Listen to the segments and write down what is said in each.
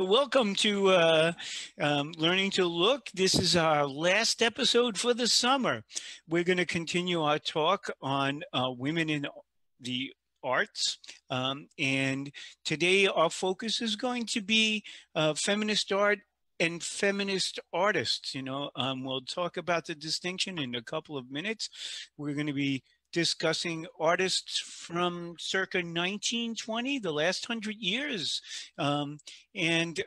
Welcome to Learning to Look. This is our last episode for the summer. We're going to continue our talk on women in the arts. And today our focus is going to be feminist art and feminist artists. We'll talk about the distinction in a couple of minutes. We're going to be discussing artists from circa 1920, the last 100 years. And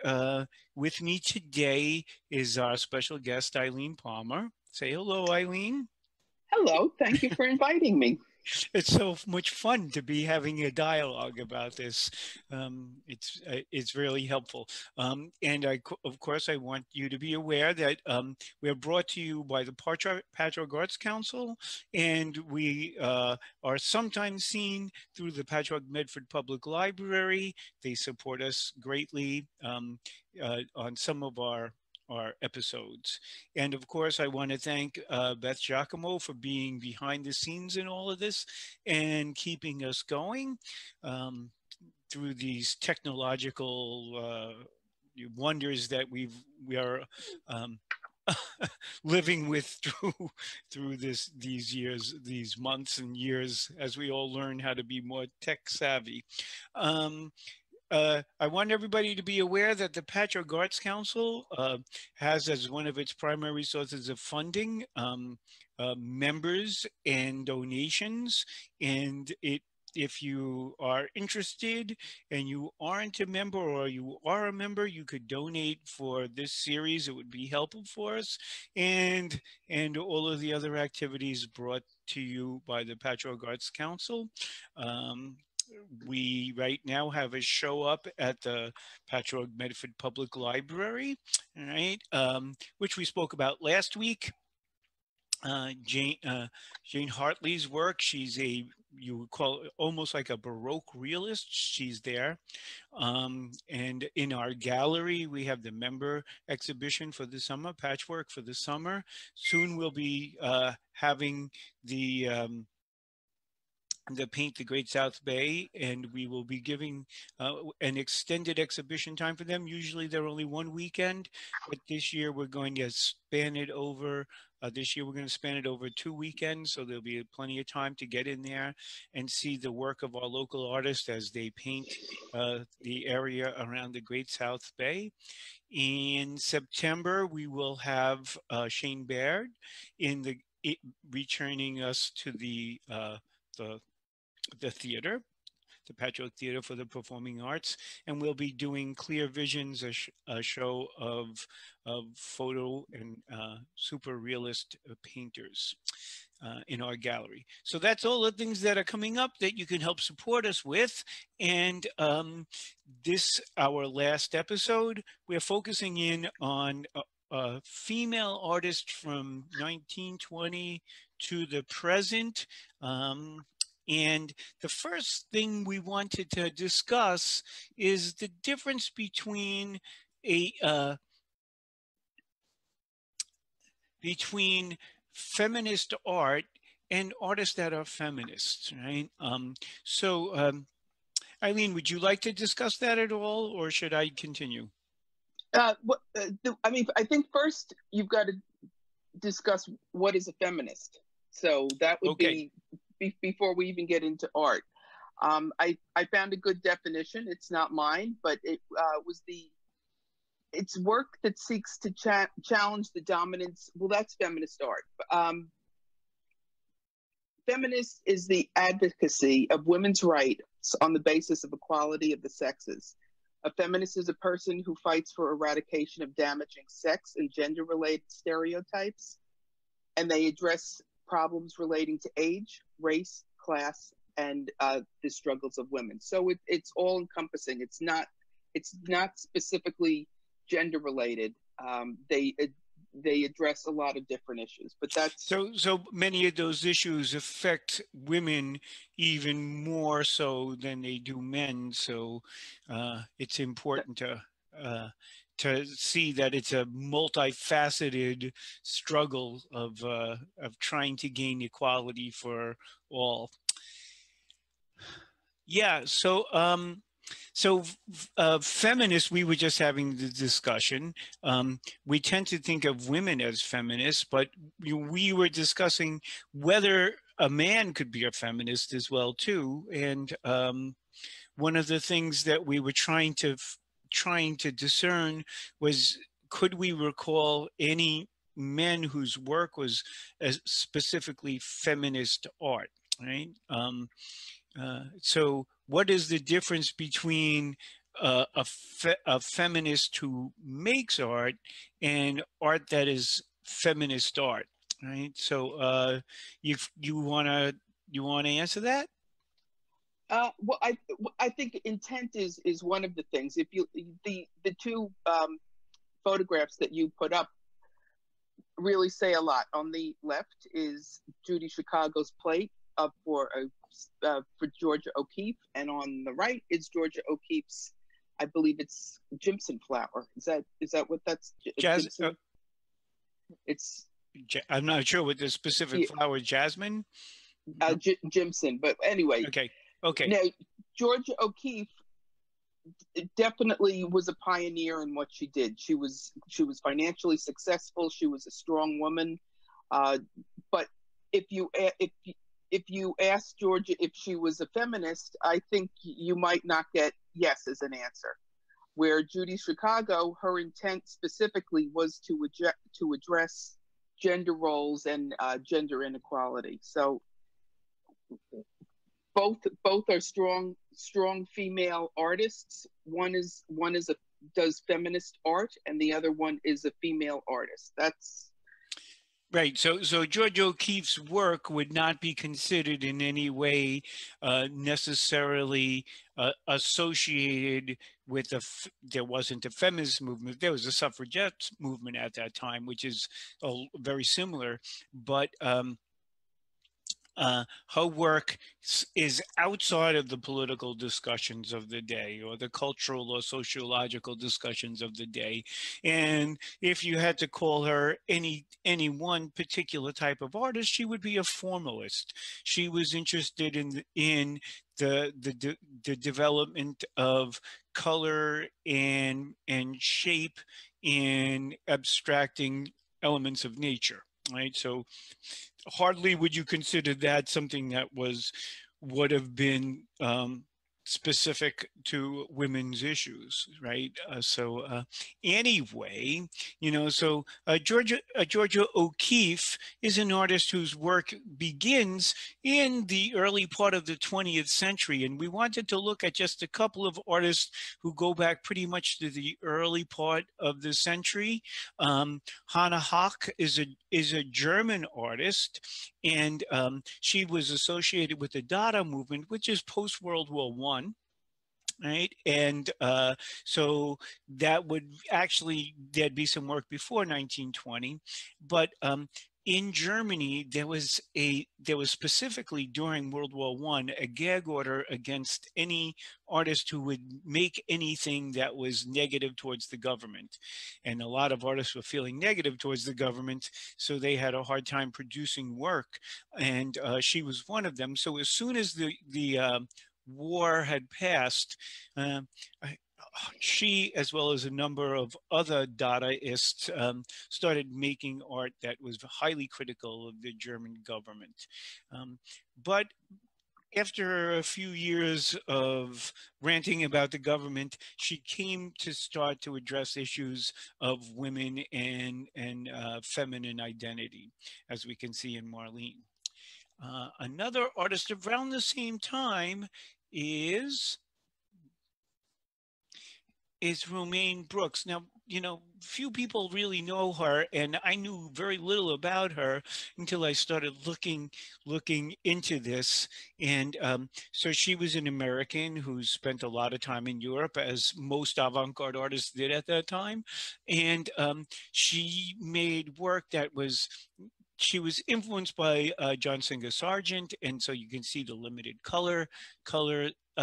with me today is our special guest, Eileen Palmer. Say hello, Eileen. Hello, thank you for inviting me. It's so much fun to be having a dialogue about this. It's really helpful. And of course, I want you to be aware that we're brought to you by the Patchogue Arts Council, and we are sometimes seen through the Patchogue Medford Public Library. They support us greatly on some of our episodes. And of course, I want to thank Beth Giacomo for being behind the scenes in all of this and keeping us going through these technological wonders that we are living with through these years, these months and years, as we all learn how to be more tech savvy. I want everybody to be aware that the Patchogue Arts Council has as one of its primary sources of funding members and donations. And if you are interested and you aren't a member, or you are a member, you could donate for this series. It would be helpful for us, and all of the other activities brought to you by the Patchogue Arts Council. We right now have a show up at the Patchogue Medford Public Library, all right, which we spoke about last week. Jane Hartley's work, she's you would call it almost like a Baroque realist. She's there. And in our gallery, we have the member exhibition for the summer, Patchwork for the summer. Soon we'll be having the Paint the Great South Bay, and we will be giving an extended exhibition time for them. Usually they're only one weekend, but this year we're going to span it over. This year we're going to span it over 2 weekends, so there'll be plenty of time to get in there and see the work of our local artists as they paint the area around the Great South Bay. In September, we will have Shane Baird returning us to the theater, the Patchogue Theater for the Performing Arts, and we'll be doing Clear Visions, a show of photo and super realist painters in our gallery. So that's all the things that are coming up that you can help support us with. And this, our last episode, we're focusing in on a female artist from 1920 to the present. And the first thing we wanted to discuss is the difference between between feminist art and artists that are feminists, right? Eileen, would you like to discuss that at all, or should I continue? I think first you've got to discuss what is a feminist. So that would be before we even get into art. I found a good definition. It's not mine, but it's work that seeks to challenge the dominance. Well, that's feminist art. Feminist is the advocacy of women's rights on the basis of equality of the sexes. A feminist is a person who fights for eradication of damaging sex and gender-related stereotypes, and they address problems relating to age, race, class, and the struggles of women. So it's all encompassing. It's not specifically gender related. They address a lot of different issues, but that's so many of those issues affect women even more so than they do men. So it's important to see that it's a multifaceted struggle of trying to gain equality for all. Yeah. So So, feminists, we were just having the discussion. We tend to think of women as feminists, but we were discussing whether a man could be a feminist as well too. And one of the things that we were trying to discern was, could we recall any men whose work was specifically feminist art, right? So what is the difference between a feminist who makes art and art that is feminist art, right? So you want to answer that? Well, I think intent is one of the things. If you the two photographs that you put up really say a lot. On the left is Judy Chicago's plate up for Georgia O'Keeffe, and on the right is Georgia O'Keeffe's, I believe it's Jimson flower. Is that what that's Jazz. Jimson? It's I'm not sure what the specific yeah, flower. Jasmine. No? Jimson, but anyway. Okay. Okay. Now Georgia O'Keeffe definitely was a pioneer in what she did. She was financially successful. She was a strong woman. But if you ask Georgia if she was a feminist, I think you might not get yes as an answer. Where Judy Chicago, her intent specifically was to address gender roles and gender inequality. So both are strong female artists. One does feminist art, and the other one is a female artist. That's right. So George O'Keeffe's work would not be considered in any way necessarily associated with there wasn't a feminist movement. There was a suffragette movement at that time, which is very similar, but her work is outside of the political discussions of the day or the cultural or sociological discussions of the day. And if you had to call her any one particular type of artist, she would be a formalist. She was interested in the development of color and shape in abstracting elements of nature, right? So hardly would you consider that something that would have been specific to women's issues, right? Anyway, so Georgia O'Keeffe is an artist whose work begins in the early part of the 20th century, and we wanted to look at just a couple of artists who go back pretty much to the early part of the century. Hannah Hoch is a German artist, and she was associated with the Dada movement, which is post-World War I. Right. And so that would actually, there'd be some work before 1920, but in Germany, there was specifically during World War I a gag order against any artist who would make anything that was negative towards the government. And a lot of artists were feeling negative towards the government, so they had a hard time producing work. And she was one of them. So as soon as the war had passed, uh, she, as well as a number of other Dadaists, started making art that was highly critical of the German government. But after a few years of ranting about the government, she came to start to address issues of women and feminine identity, as we can see in Marlene. Another artist around the same time is Romaine Brooks. Now, few people really know her, and I knew very little about her until I started looking into this. And so she was an American who spent a lot of time in Europe, as most avant-garde artists did at that time. And she made work that was, she was influenced by John Singer Sargent, and so you can see the limited color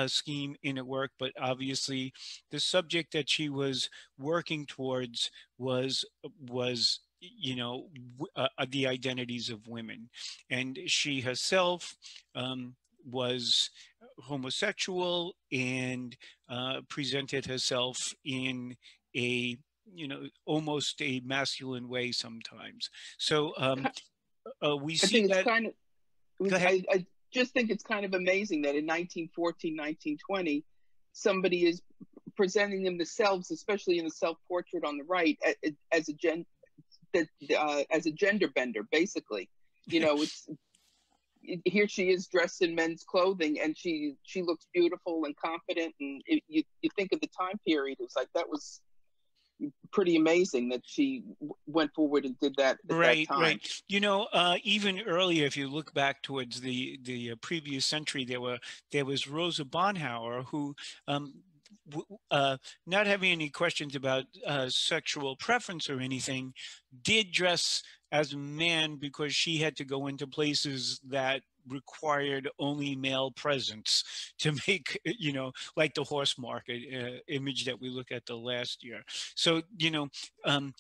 scheme in her work. But obviously, the subject that she was working towards was the identities of women, and she herself was homosexual and presented herself in a, you know, almost a masculine way sometimes. So we I see think it's that. kind of, Go ahead. I just think it's kind of amazing that in 1914, 1920, somebody is presenting themselves, especially in the self-portrait on the right, as a as a gender bender, basically. You know, it's here she is dressed in men's clothing, and she looks beautiful and confident, and you think of the time period, it was like that was pretty amazing that she went forward and did that at that Right, time. right. You know, even earlier, if you look back towards the previous century, there was Rosa Bonhauer, who, not having any questions about sexual preference or anything, did dress as a man because she had to go into places that required only male presence to make, you know, like the horse market image that we look at the last year. So, you know, um,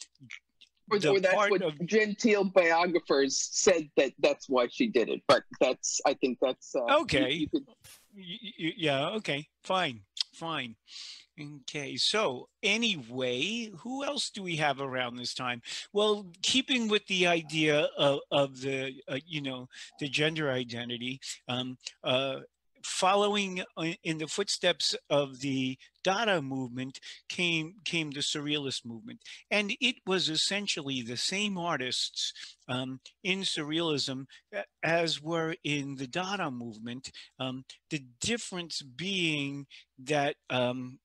the Or that's part what of genteel biographers said, that that's why she did it. But that's, I think that's okay, you could. yeah, okay, fine, fine. Okay, so anyway, who else do we have around this time? Well, keeping with the idea of the, you know, the gender identity, um, uh, following in the footsteps of the Dada movement came the Surrealist movement, and it was essentially the same artists in Surrealism as were in the Dada movement. The difference being that and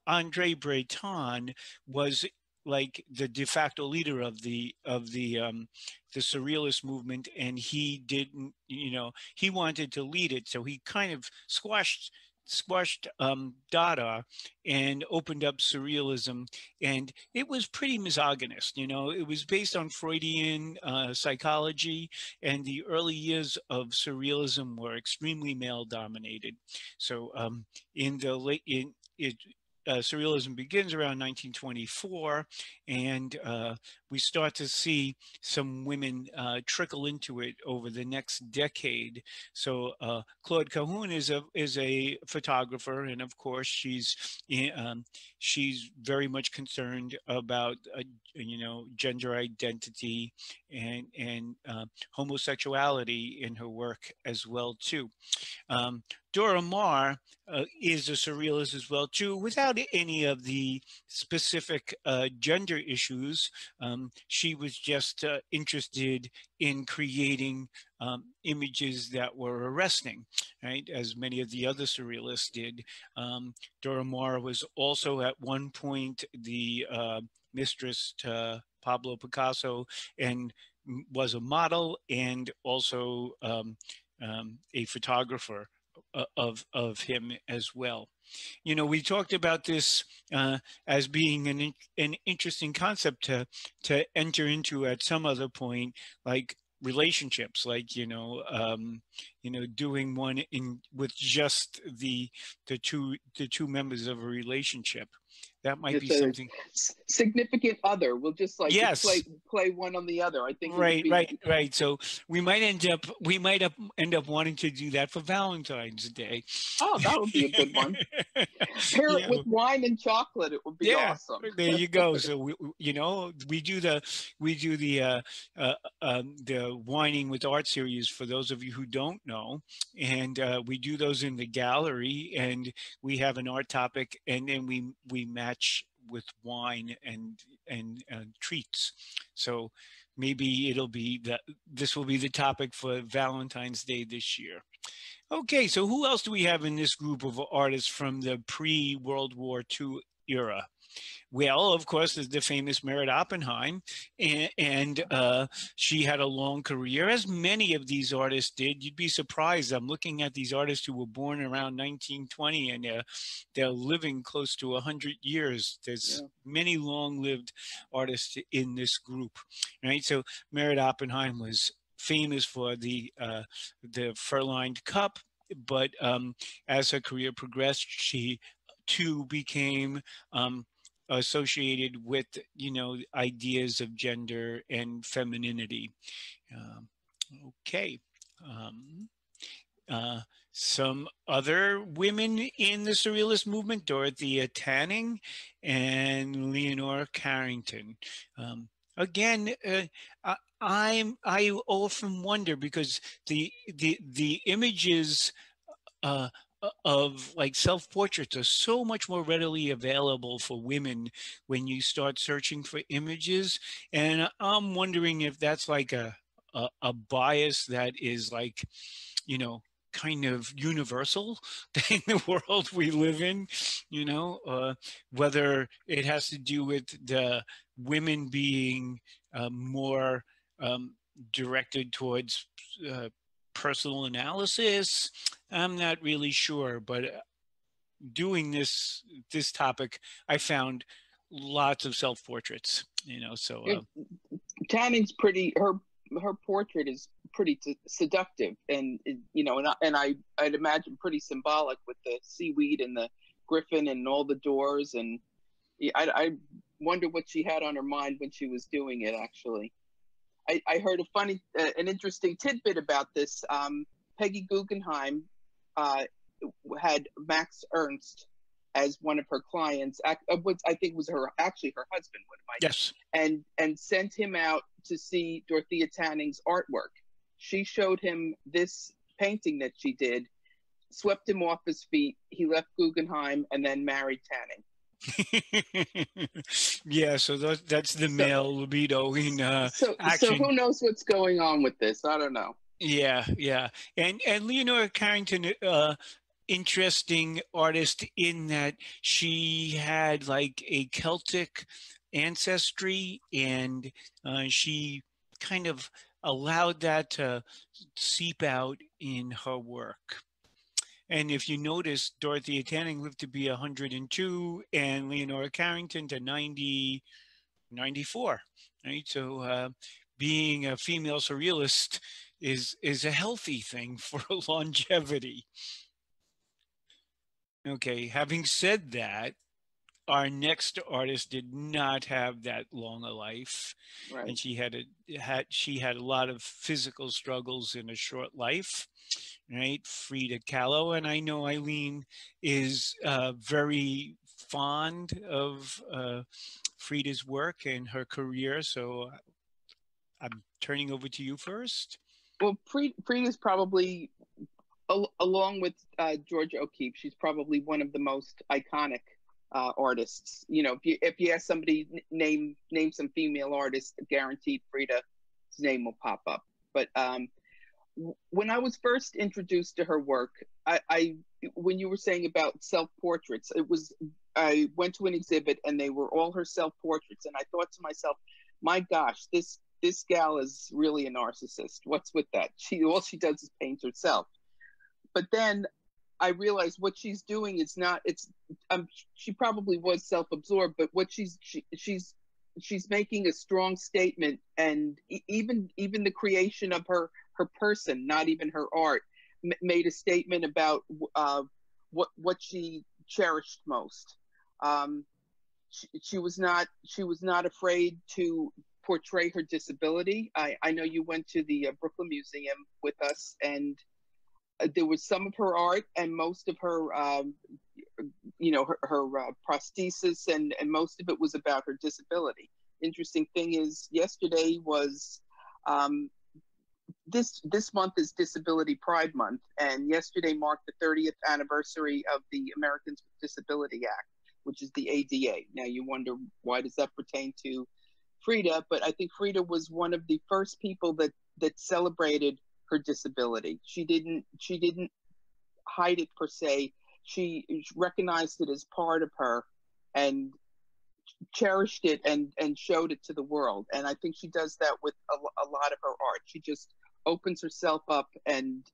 Andre Breton was like the de facto leader of the surrealist movement, and he didn't, you know, he wanted to lead it, so he kind of squashed Dada and opened up surrealism, and it was pretty misogynist. You know, it was based on Freudian psychology, and the early years of surrealism were extremely male dominated. So in the late in it surrealism begins around 1924, and we start to see some women trickle into it over the next decade. So Claude Cahun is a photographer, and of course she's very much concerned about you know, gender identity and homosexuality in her work as well too. Dora Maar is a surrealist as well too, without any of the specific gender issues. She was just interested in creating images that were arresting, right? As many of the other surrealists did. Dora Maar was also at one point the mistress to Pablo Picasso, and was a model and also a photographer of him as well. You know, we talked about this as being an interesting concept to enter into at some other point, like relationships, like you know, doing one in with just the two members of a relationship. That might be Just a something. significant other. We'll just like Yes. play one on the other. I think it would Right, be. right, right. So we might end up wanting to do that for Valentine's Day. Oh, that would be a good one. Pair it Yeah, with wine and chocolate. It would be yeah. awesome. There you go. So you know, we do the whining with art series for those of you who don't know, and we do those in the gallery, and we have an art topic, and then we match with wine and treats. So maybe it'll be that this will be the topic for Valentine's Day this year. Okay, so who else do we have in this group of artists from the pre-World War II era? Well, of course, there's the famous Merit Oppenheim, and she had a long career, as many of these artists did. You'd be surprised. I'm looking at these artists who were born around 1920, and they're living close to 100 years. There's Yeah. many long-lived artists in this group, right? So Merit Oppenheim was famous for the fur-lined cup, but as her career progressed, she too became associated with, you know, ideas of gender and femininity. Um, okay. Um, uh, some other women in the Surrealist movement, Dorothea Tanning and Leonora Carrington. Again, I often wonder because the images uh, of like self-portraits are so much more readily available for women when you start searching for images, and I'm wondering if that's like a bias that is like, you know, kind of universal in the world we live in, you know, whether it has to do with the women being more um, directed towards uh, personal analysis. I'm not really sure, but doing this topic, I found lots of self portraits. You know, so Tanning's pretty. Her portrait is pretty seductive, and you know, I'd imagine pretty symbolic with the seaweed and the griffin and all the doors, and I wonder what she had on her mind when she was doing it. Actually, I heard a funny, an interesting tidbit about this. Peggy Guggenheim had Max Ernst as one of her clients. What I think was her husband. What am yes. and sent him out to see Dorothea Tanning's artwork. She showed him this painting that she did, swept him off his feet. He left Guggenheim and then married Tanning. Yeah, so that's the So, male libido in so action. who knows what's going on with this? I don't know. Yeah, yeah, and Leonora Carrington, interesting artist in that she had like a Celtic ancestry, and she kind of allowed that to seep out in her work. And if you notice, Dorothea Tanning lived to be 102 and Leonora Carrington to 90, 94, right? So being a female surrealist is a healthy thing for longevity. Okay, having said that, our next artist did not have that long a life, Right. and she had a lot of physical struggles in a short life, right? Frida Kahlo, and I know Eileen is very fond of Frida's work and her career, so I'm turning over to you first. Well, Frida's probably, along with Georgia O'Keeffe, she's probably one of the most iconic artists. You know, if you ask somebody name some female artists, guaranteed Frida's name will pop up. But when I was first introduced to her work, I when you were saying about self portraits, I went to an exhibit and they were all her self portraits, and I thought to myself, my gosh, this gal is really a narcissist. What's with that? All she does is paint herself. But then I realized what she's doing is not. She probably was self-absorbed, but what she's making a strong statement, and even the creation of her person, not even her art, made a statement about what she cherished most. She was not afraid to portray her disability. I know you went to the Brooklyn Museum with us, and there was some of her art and most of her, her prosthesis, and most of it was about her disability. Interesting thing is, yesterday was this month is Disability Pride Month, and yesterday marked the 30th anniversary of the Americans with Disability Act, which is the ADA. Now you wonder, why does that pertain to Frida? But I think Frida was one of the first people that celebrated her disability. She didn't hide it per se. She recognized it as part of her and cherished it and showed it to the world. And I think she does that with a lot of her art. She just opens herself up and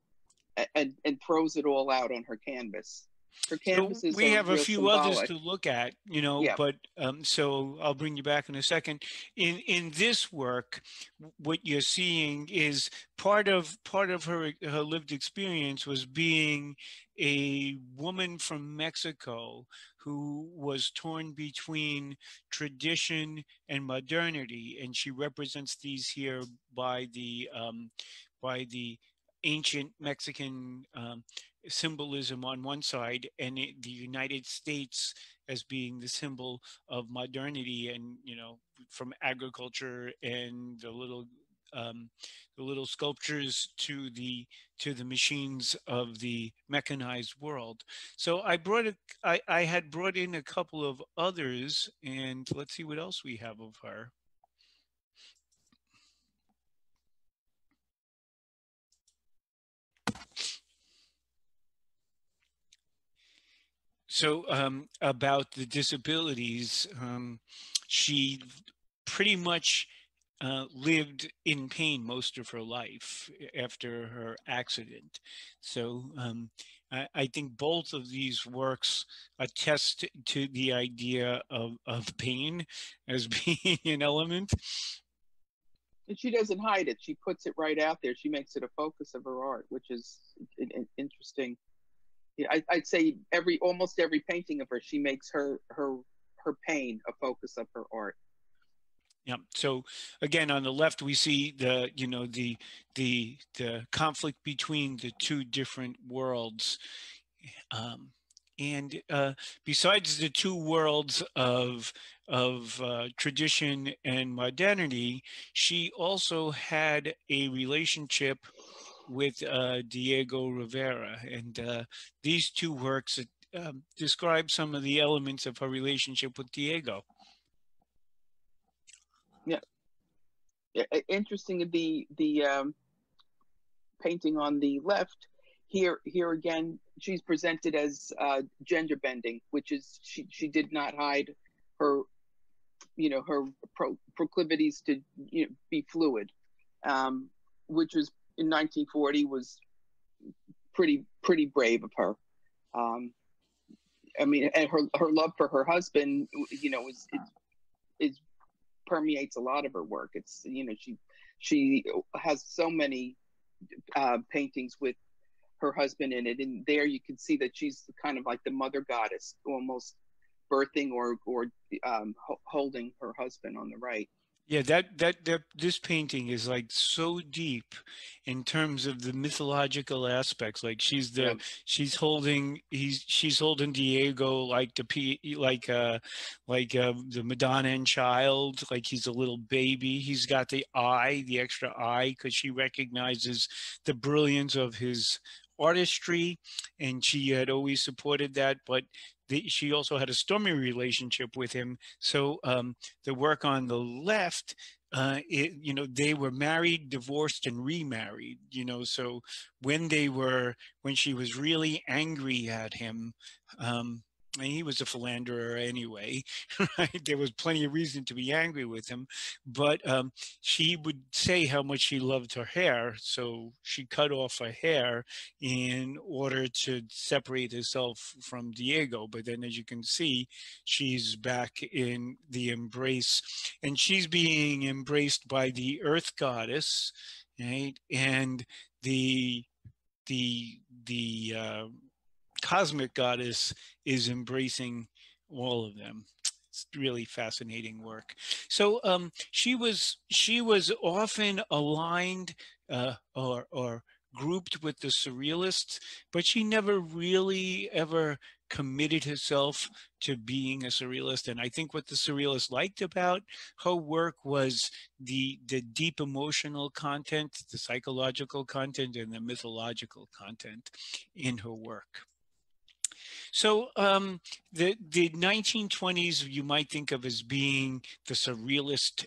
throws it all out on her canvas. Her So canvases we are have a real few others symbolic. to look at, you know, Yeah. but so I'll bring you back in a second. In this work, what you're seeing is part of her lived experience was being a woman from Mexico who was torn between tradition and modernity, and she represents these here by the ancient Mexican symbolism on one side, and the United States as being the symbol of modernity, and from agriculture and um, the little sculptures to the machines of the mechanized world. So I had brought in a couple of others, and let's see what else we have of her. So about the disabilities, she pretty much lived in pain most of her life after her accident. So I think both of these works attest to the idea of pain as being an element. And she doesn't hide it. She puts it right out there. She makes it a focus of her art, which is interesting. Yeah, I'd say almost every painting of her, she makes her pain a focus of her art. Yeah. So again, on the left, we see the conflict between the two different worlds. And besides the two worlds of tradition and modernity, she also had a relationship with Diego Rivera, and these two works describe some of the elements of her relationship with Diego. Yeah, interesting. The painting on the left here again, she's presented as gender bending, which is she did not hide her her proclivities to be fluid, which was in 1940 was pretty brave of her. Um, I mean, and her love for her husband, is permeates a lot of her work. It's she has so many paintings with her husband in it, and there you can see that she's kind of like the mother goddess, almost birthing or holding her husband on the right. Yeah, that this painting is like so deep in terms of the mythological aspects. Like Yeah, she's holding Diego like the Madonna and Child, like he's a little baby. He's got the extra eye, because she recognizes the brilliance of his artistry, and she had always supported that. But she also had a stormy relationship with him. So the work on the left, they were married, divorced, and remarried. So when she was really angry at him, and he was a philanderer anyway, right? There was plenty of reason to be angry with him, but she would say how much she loved her hair, so she cut off her hair in order to separate herself from Diego. But then, as you can see, she's back in the embrace, and she's being embraced by the earth goddess, right? And the cosmic goddess is embracing all of them. It's really fascinating work. So she was often aligned or grouped with the surrealists, but she never really ever committed herself to being a surrealist. And I think what the surrealists liked about her work was the deep emotional content, the psychological content, and the mythological content in her work. So the 1920s you might think of as being the surrealist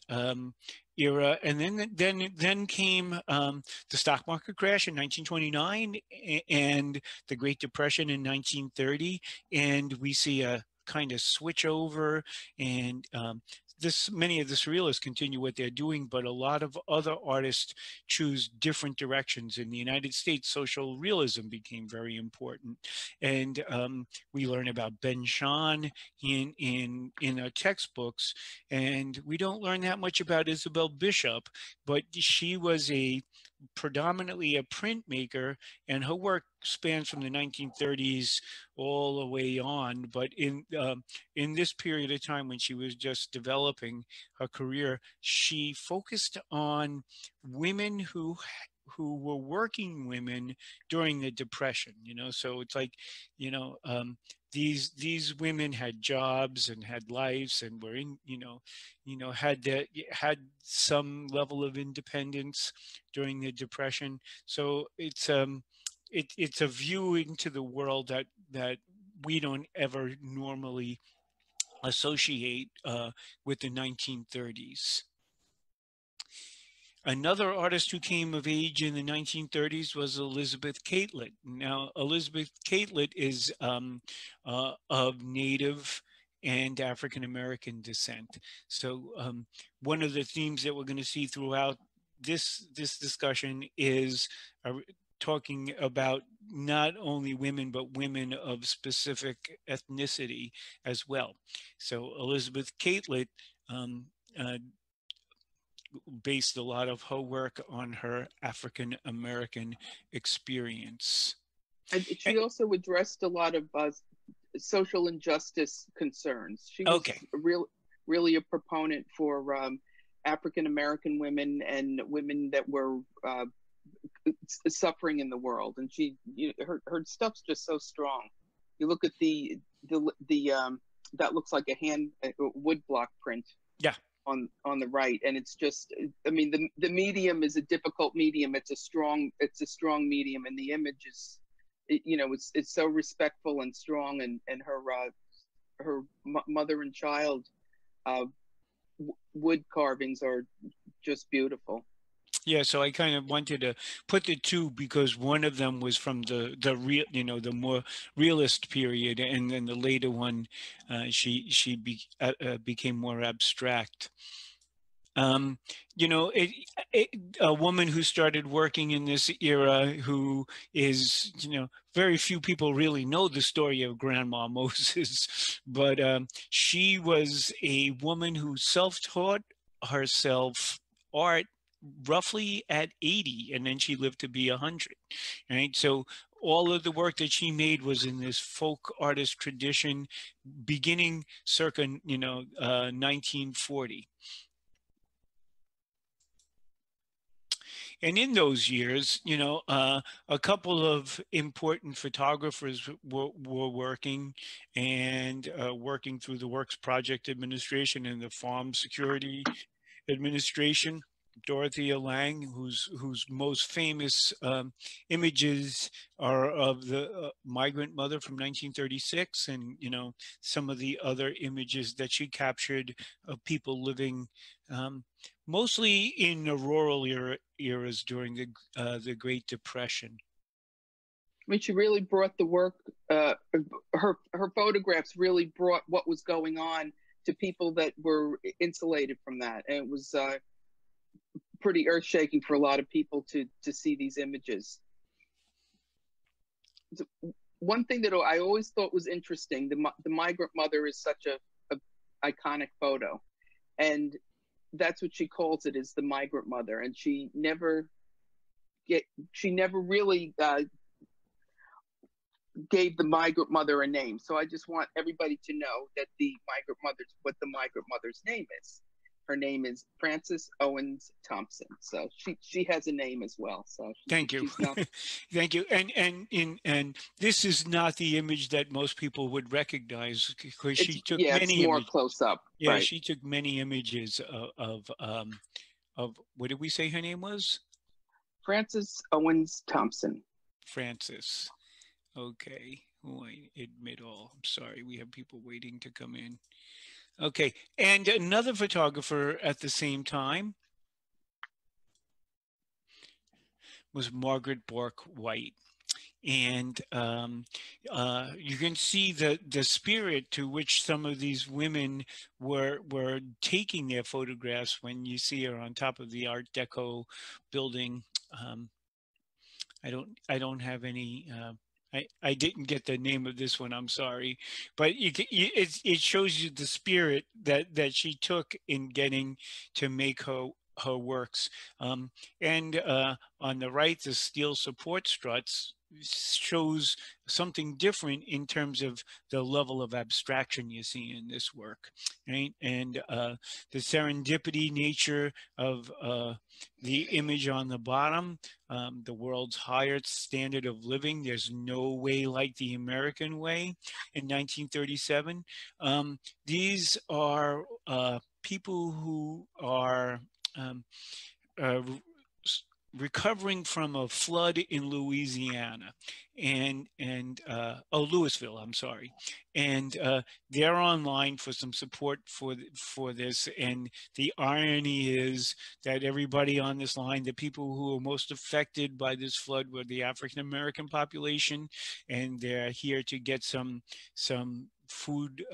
era, and then came the stock market crash in 1929 and the Great Depression in 1930, and we see a kind of switch over, and many of the surrealists continue what they're doing, but a lot of other artists choose different directions. In the United States, social realism became very important, and we learn about Ben Shahn in our textbooks, and we don't learn that much about Isabel Bishop, but she was predominantly a printmaker, and her work spans from the 1930s all the way on. But in this period of time when she was just developing her career, she focused on women who who were working women during the Depression. You know, so it's like, you know, these women had jobs and had lives and were in, had some level of independence during the Depression. So it's a view into the world that we don't ever normally associate with the 1930s. Another artist who came of age in the 1930s was Elizabeth Catlett. Now, Elizabeth Catlett is of Native and African American descent. So, one of the themes that we're going to see throughout this discussion is talking about not only women but women of specific ethnicity as well. So, Elizabeth Catlett. Um, uh, Based a lot of her work on her African American experience. And she also addressed a lot of social injustice concerns. She was Okay. really a proponent for African American women and women that were suffering in the world. And her stuff's just so strong. You look at the that looks like a wood block print. Yeah. On the right, and it's just, I mean, the medium is a difficult medium. It's a strong medium, and the image is, it's so respectful and strong, and her mother and child wood carvings are just beautiful. Yeah, so I kind of wanted to put the two because one of them was from the real, the more realist period, and then the later one, she became more abstract. You know, a woman who started working in this era, who is, very few people really know the story of Grandma Moses, but she was a woman who self-taught herself art roughly at 80, and then she lived to be 100, right? So all of the work that she made was in this folk artist tradition beginning circa 1940. And in those years, a couple of important photographers were working and working through the Works Project Administration and the Farm Security Administration. Dorothea Lange, whose most famous images are of the migrant mother from 1936, and some of the other images that she captured of people living mostly in the rural eras during the Great Depression. I mean, she really brought the work. Her photographs really brought what was going on to people that were insulated from that, and it was pretty earth-shaking for a lot of people to see these images. One thing that I always thought was interesting: the migrant mother is such a iconic photo, and that's what she calls it, is the migrant mother, and she never really gave the migrant mother a name. So I just want everybody to know that what the migrant mother's name is. Her name is Frances Owens Thompson. So she has a name as well. So thank you. Thank you. And this is not the image that most people would recognize, because she took many more images. Close up. Yeah, right. She took many images of what did we say her name was? Frances Owens Thompson. Frances. Okay. Oh, I admit all. I'm sorry. We have people waiting to come in. Okay. And another photographer at the same time was Margaret Bork White. And you can see the spirit to which some of these women were taking their photographs when you see her on top of the Art Deco building. I don't have any. I didn't get the name of this one. I'm sorry, but it shows you the spirit that she took in getting to make her works. And on the right, the steel support struts shows something different in terms of the level of abstraction you see in this work, right? And the serendipity nature of the image on the bottom, the world's highest standard of living. There's no way like the American way in 1937. These are people who are um, uh, recovering from a flood in Louisiana, and Louisville, I'm sorry, and they're online for some support for this. And the irony is that everybody on this line, the people who were most affected by this flood, were the African American population, and they're here to get some food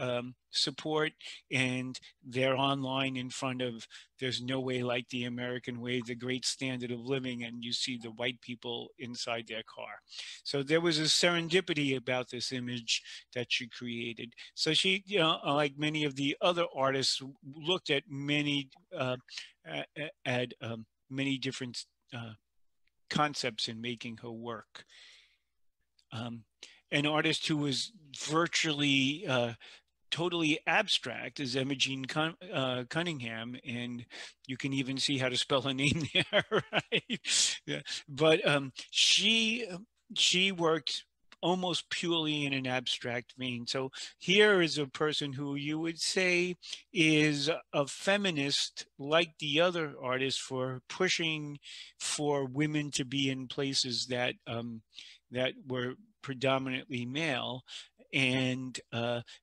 support, and they're online in front of "There's no way like the American way, the great standard of living," and you see the white people inside their car. So there was a serendipity about this image that she created. So she, like many of the other artists, looked at many different concepts in making her work. An artist who was virtually totally abstract is Imogene Cunningham, and you can even see how to spell her name there, right? Yeah. But she worked almost purely in an abstract vein. So here is a person who you would say is a feminist, like the other artists, for pushing for women to be in places that that were predominantly male, and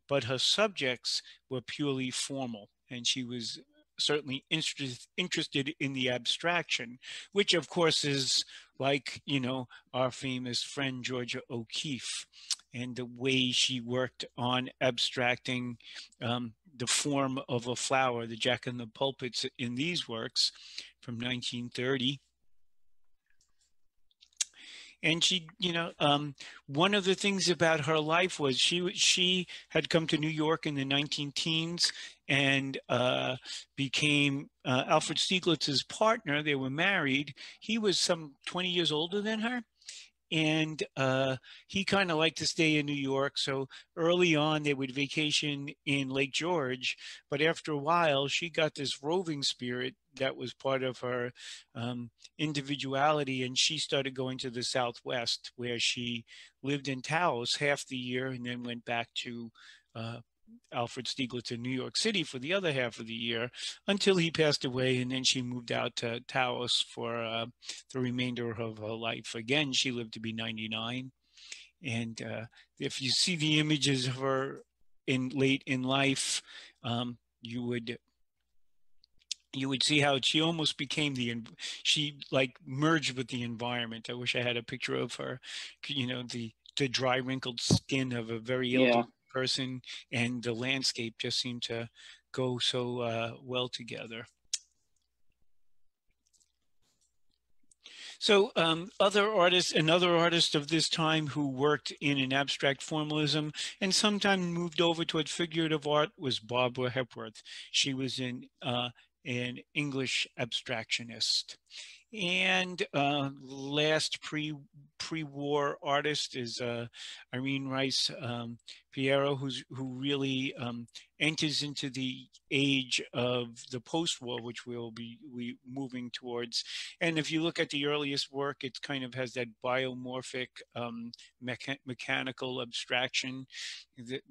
but her subjects were purely formal, and she was certainly interested in the abstraction, which of course is like, our famous friend Georgia O'Keeffe, and the way she worked on abstracting the form of a flower, the Jack in the Pulpits in these works from 1930. And she, one of the things about her life was she had come to New York in the 19 teens, and became Alfred Stieglitz's partner. They were married. He was some 20 years older than her, and he kind of liked to stay in New York. So early on, they would vacation in Lake George, but after a while, she got this roving spirit that was part of her individuality, and she started going to the Southwest, where she lived in Taos half the year, and then went back to uh, Alfred Stieglitz in New York City for the other half of the year, until he passed away. And then she moved out to Taos for the remainder of her life. Again, she lived to be 99. And if you see the images of her late in life, you would see how she almost became she like merged with the environment. I wish I had a picture of her, the dry wrinkled skin of a very elderly person, and the landscape just seemed to go so well together. So another artist of this time who worked in an abstract formalism and sometimes moved over toward figurative art was Barbara Hepworth. She was an English abstractionist. And last pre-war artist is Irene Rice Piero, who really enters into the age of the post-war, which we'll be moving towards. And if you look at the earliest work, it kind of has that biomorphic mechanical abstraction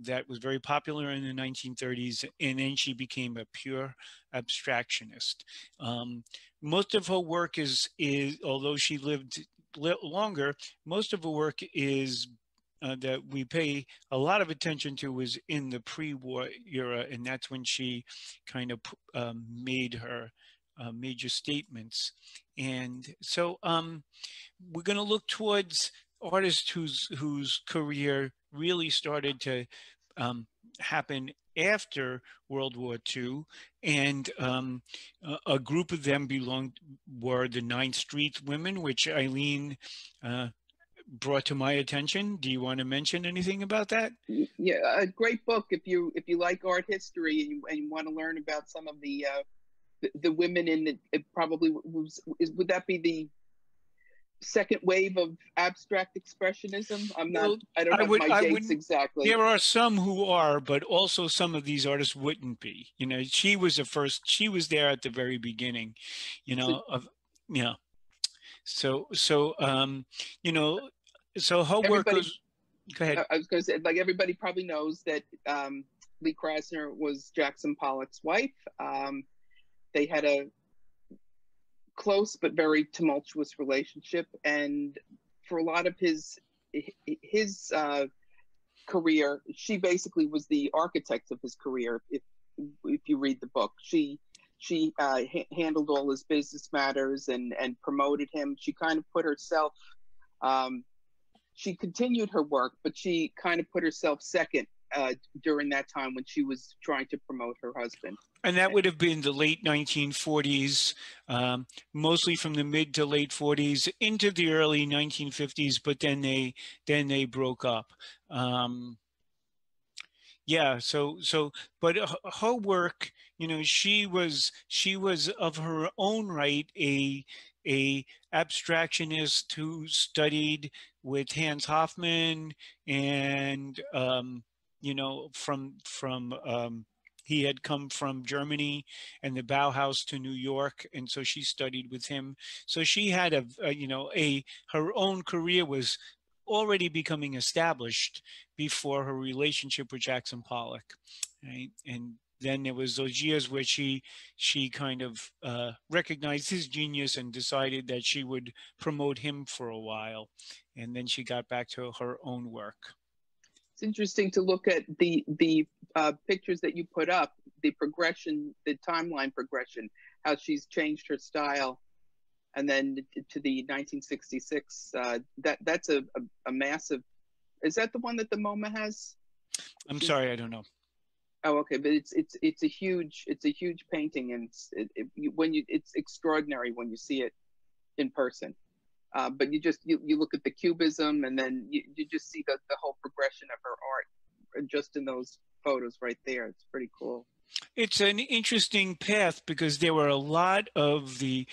that was very popular in the 1930s, and then she became a pure abstractionist. Most of her work is although she lived longer, most of her work is that we pay a lot of attention to was in the pre-war era, and that's when she kind of made her major statements. And so we're going to look towards artists whose career really started to happen after World War II, and a group of them were the Ninth Street Women, which Eileen brought to my attention. Do you want to mention anything about that? Yeah, a great book if you like art history and you want to learn about some of the women in it. Probably would that be second wave of abstract expressionism. Well, I don't have my I dates wouldn't. exactly. There are some who are, but also some of these artists wouldn't be. You know, she was the first. She was there at the very beginning. You So know, of yeah. You know, so her work everybody, goes. Go ahead. I was going to say, like everybody probably knows that Lee Krasner was Jackson Pollock's wife. They had a close but very tumultuous relationship, and for a lot of his career, she basically was the architect of his career. If you read the book, she handled all his business matters and promoted him. She kind of put herself. She continued her work, but she kind of put herself second during that time when she was trying to promote her husband. And that would have been the late 1940s, mostly from the mid to late 40s into the early 1950s. But then they broke up. Yeah. But her work, you know, she was of her own right a abstractionist who studied with Hans Hofmann and you know, he had come from Germany and the Bauhaus to New York, and so she studied with him. So she had you know, her own career was already becoming established before her relationship with Jackson Pollock, right? And then there was those years where she kind of recognized his genius and decided that she would promote him for a while, and then she got back to her own work. It's interesting to look at the pictures that you put up, the progression, the timeline progression, how she's changed her style, and then to the 1966. That's a massive. Is that the one that the MoMA has? I'm sorry, I don't know. Oh, okay, but it's a huge painting, and it's extraordinary when you see it in person. But you look at the cubism, and then you just see the whole progression of her art just in those photos right there. It's pretty cool. It's an interesting path because there were a lot of the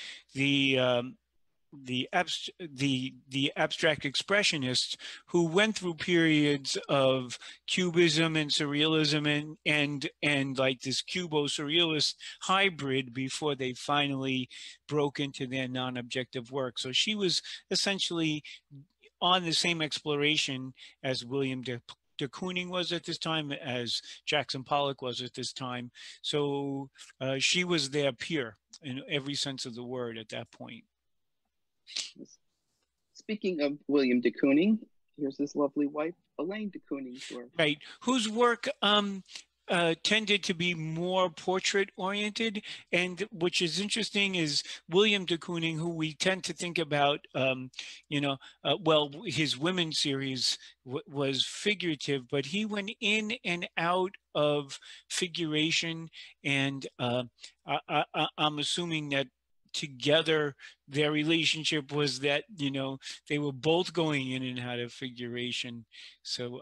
abstract expressionists who went through periods of cubism and surrealism and like this cubo-surrealist hybrid before they finally broke into their non-objective work. So she was essentially on the same exploration as William de Kooning was at this time, as Jackson Pollock was at this time. So she was their peer in every sense of the word at that point. Speaking of William de Kooning, here's his lovely wife, Elaine de Kooning. Right, whose work tended to be more portrait oriented, and which is interesting is William de Kooning, who we tend to think about, you know, well, his women series was figurative, but he went in and out of figuration, and I'm assuming that together their relationship was that, you know, they were both going in and out of figuration. So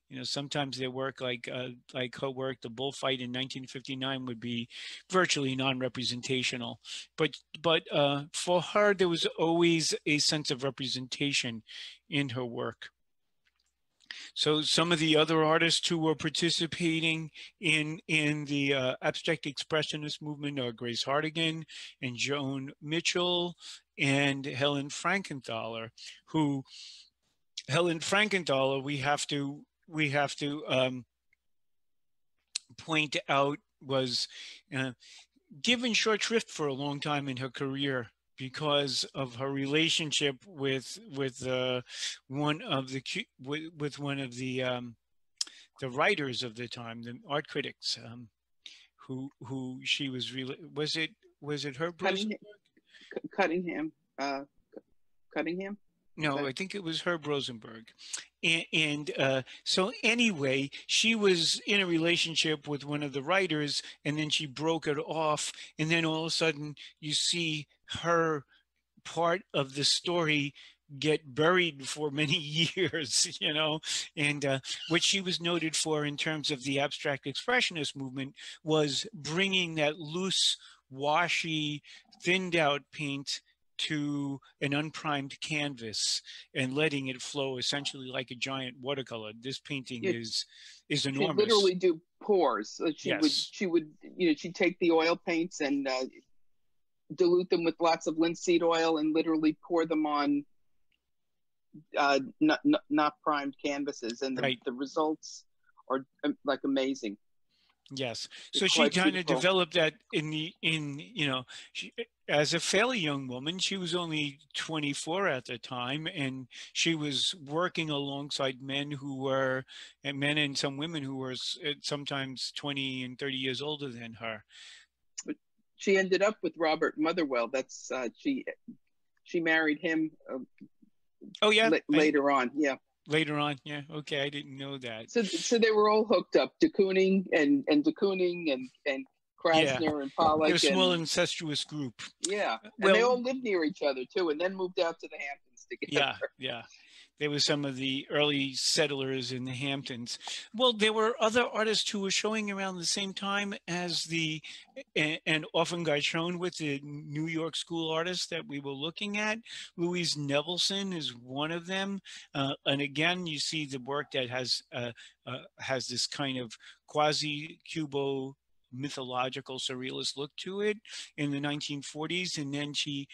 you know, sometimes their work, like her work, the bullfight in 1959, would be virtually non-representational, but for her there was always a sense of representation in her work. So some of the other artists who were participating in the abstract expressionist movement are Grace Hartigan and Joan Mitchell and Helen Frankenthaler, who Helen Frankenthaler we have to point out was given short shrift for a long time in her career because of her relationship with one of the writers of the time, the art critics, who she was really, was it Herb Cunningham? Cunningham? No, I think it was Herb Rosenberg. So anyway, she was in a relationship with one of the writers, and then she broke it off. And then all of a sudden you see her part of the story get buried for many years, you know, and what she was noted for in terms of the abstract expressionist movement was bringing that loose, washy, thinned out paint to an unprimed canvas and letting it flow essentially like a giant watercolor. This painting is She'd enormous. literally do pours. Yes. She would, you know, she'd take the oil paints and dilute them with lots of linseed oil and literally pour them on not primed canvases, and Right. the results are like amazing. Yes. They're So she quite kind of beautiful. developed that you know, as a fairly young woman. She was only 24 at the time, and she was working alongside men and some women who were sometimes 20 and 30 years older than her. But she ended up with Robert Motherwell. That's she married him. Oh yeah, later on, yeah. Later on, yeah. Okay, I didn't know that. So they were all hooked up, de Kooning and Yeah, Krasner and they're Pollock a small and incestuous group. yeah, and they Well, all lived near each other too, and then moved out to the Hamptons together. yeah. They were some of the early settlers in the Hamptons. Well, there were other artists who were showing around the same time as and often got shown with the New York school artists that we were looking at. Louise Nevelson is one of them. And again, you see the work that has this kind of quasi-Cubo mythological surrealist look to it in the 1940s. And then she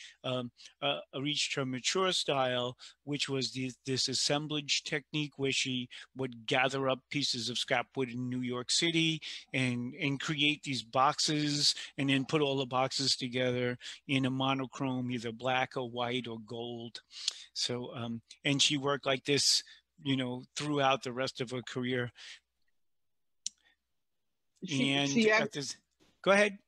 reached her mature style, which was this assemblage technique where she would gather up pieces of scrap wood in New York City and create these boxes, and then put all the boxes together in a monochrome, either black or white or gold. So, and she worked like this, you know, throughout the rest of her career. Go ahead.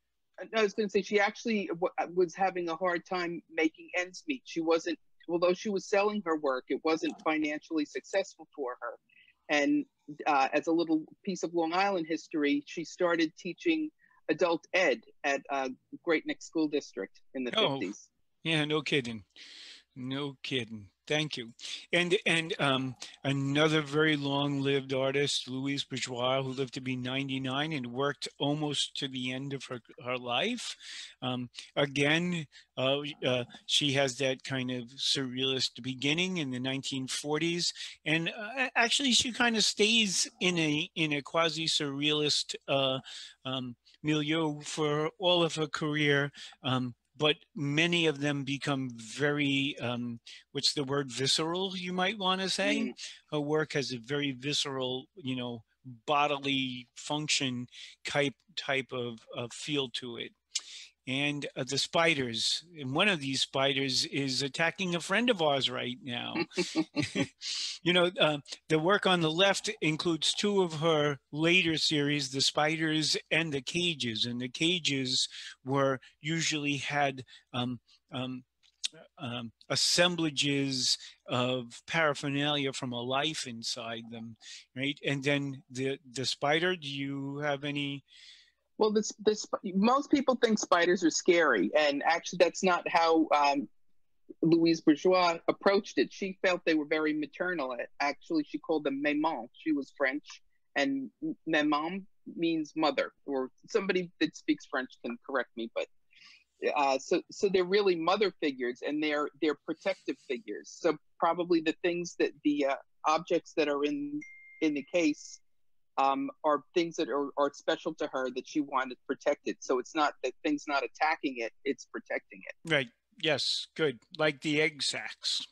I was going to say she actually was having a hard time making ends meet. She wasn't, although she was selling her work, it wasn't financially successful for her. And as a little piece of Long Island history, she started teaching adult ed at Great Neck School District in the 50s. Yeah, no kidding. No kidding. Thank you. And another very long-lived artist, Louise Bourgeois, who lived to be 99 and worked almost to the end of her life. Again, she has that kind of surrealist beginning in the 1940s, and actually, she kind of stays in a quasi-surrealist milieu for all of her career. But many of them become very, what's the word, visceral, you might want to say. Her work has a very visceral, you know, bodily function type of feel to it. And the spiders, and one of these spiders is attacking a friend of ours right now. You know, the work on the left includes two of her later series, The Spiders and the Cages. And the cages usually had assemblages of paraphernalia from a life inside them, right? And then the spider, do you have any? Well, most people think spiders are scary, and actually that's not how Louise Bourgeois approached it. She felt they were very maternal. Actually, she called them maman. She was French, and maman means mother, or somebody that speaks French can correct me, but so they're really mother figures, and they're protective figures. So probably the things that the objects that are in the case are things that are special to her that she wanted protected. So it's not that things not attacking it, it's protecting it. Right. Yes. Good. Like the egg sacs.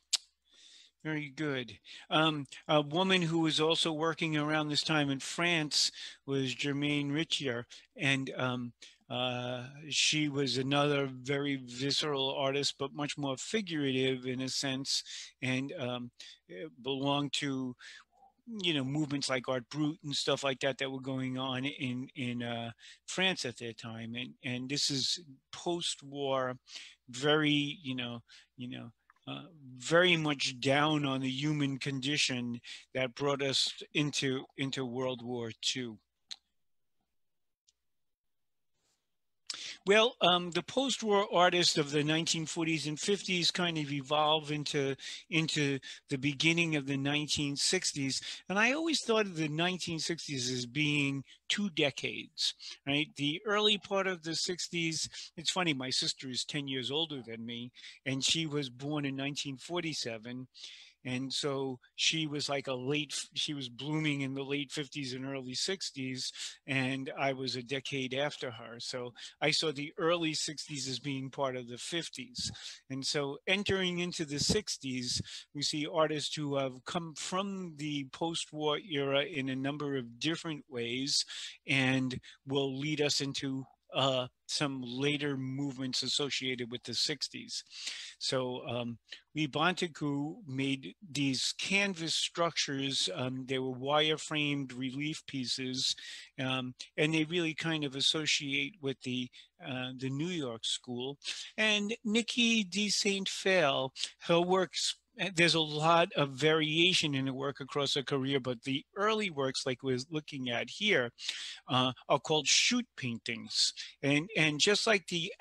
Very good. A woman who was also working around this time in France was Germaine Richier, and she was another very visceral artist, but much more figurative in a sense, and belonged to, you know, movements like Art Brut and stuff like that were going on in France at that time, and this is post-war, very very much down on the human condition that brought us into World War II. Well, the post-war artists of the 1940s and 50s kind of evolve into the beginning of the 1960s, and I always thought of the 1960s as being 2 decades, right? The early part of the 60s. It's funny, my sister is 10 years older than me, and she was born in 1947. And so she was like she was blooming in the late 50s and early 60s, and I was a decade after her. So I saw the early 60s as being part of the 50s. And so entering into the 60s, we see artists who have come from the post-war era in a number of different ways and will lead us into some later movements associated with the 60s. So Lee Bontecu made these canvas structures. They were wire-framed relief pieces, and they really kind of associate with the New York school. And Nikki de Saint Phalle, her works. There's a lot of variation in the work across her career, but the early works, like we're looking at here, are called shoot paintings, and just like the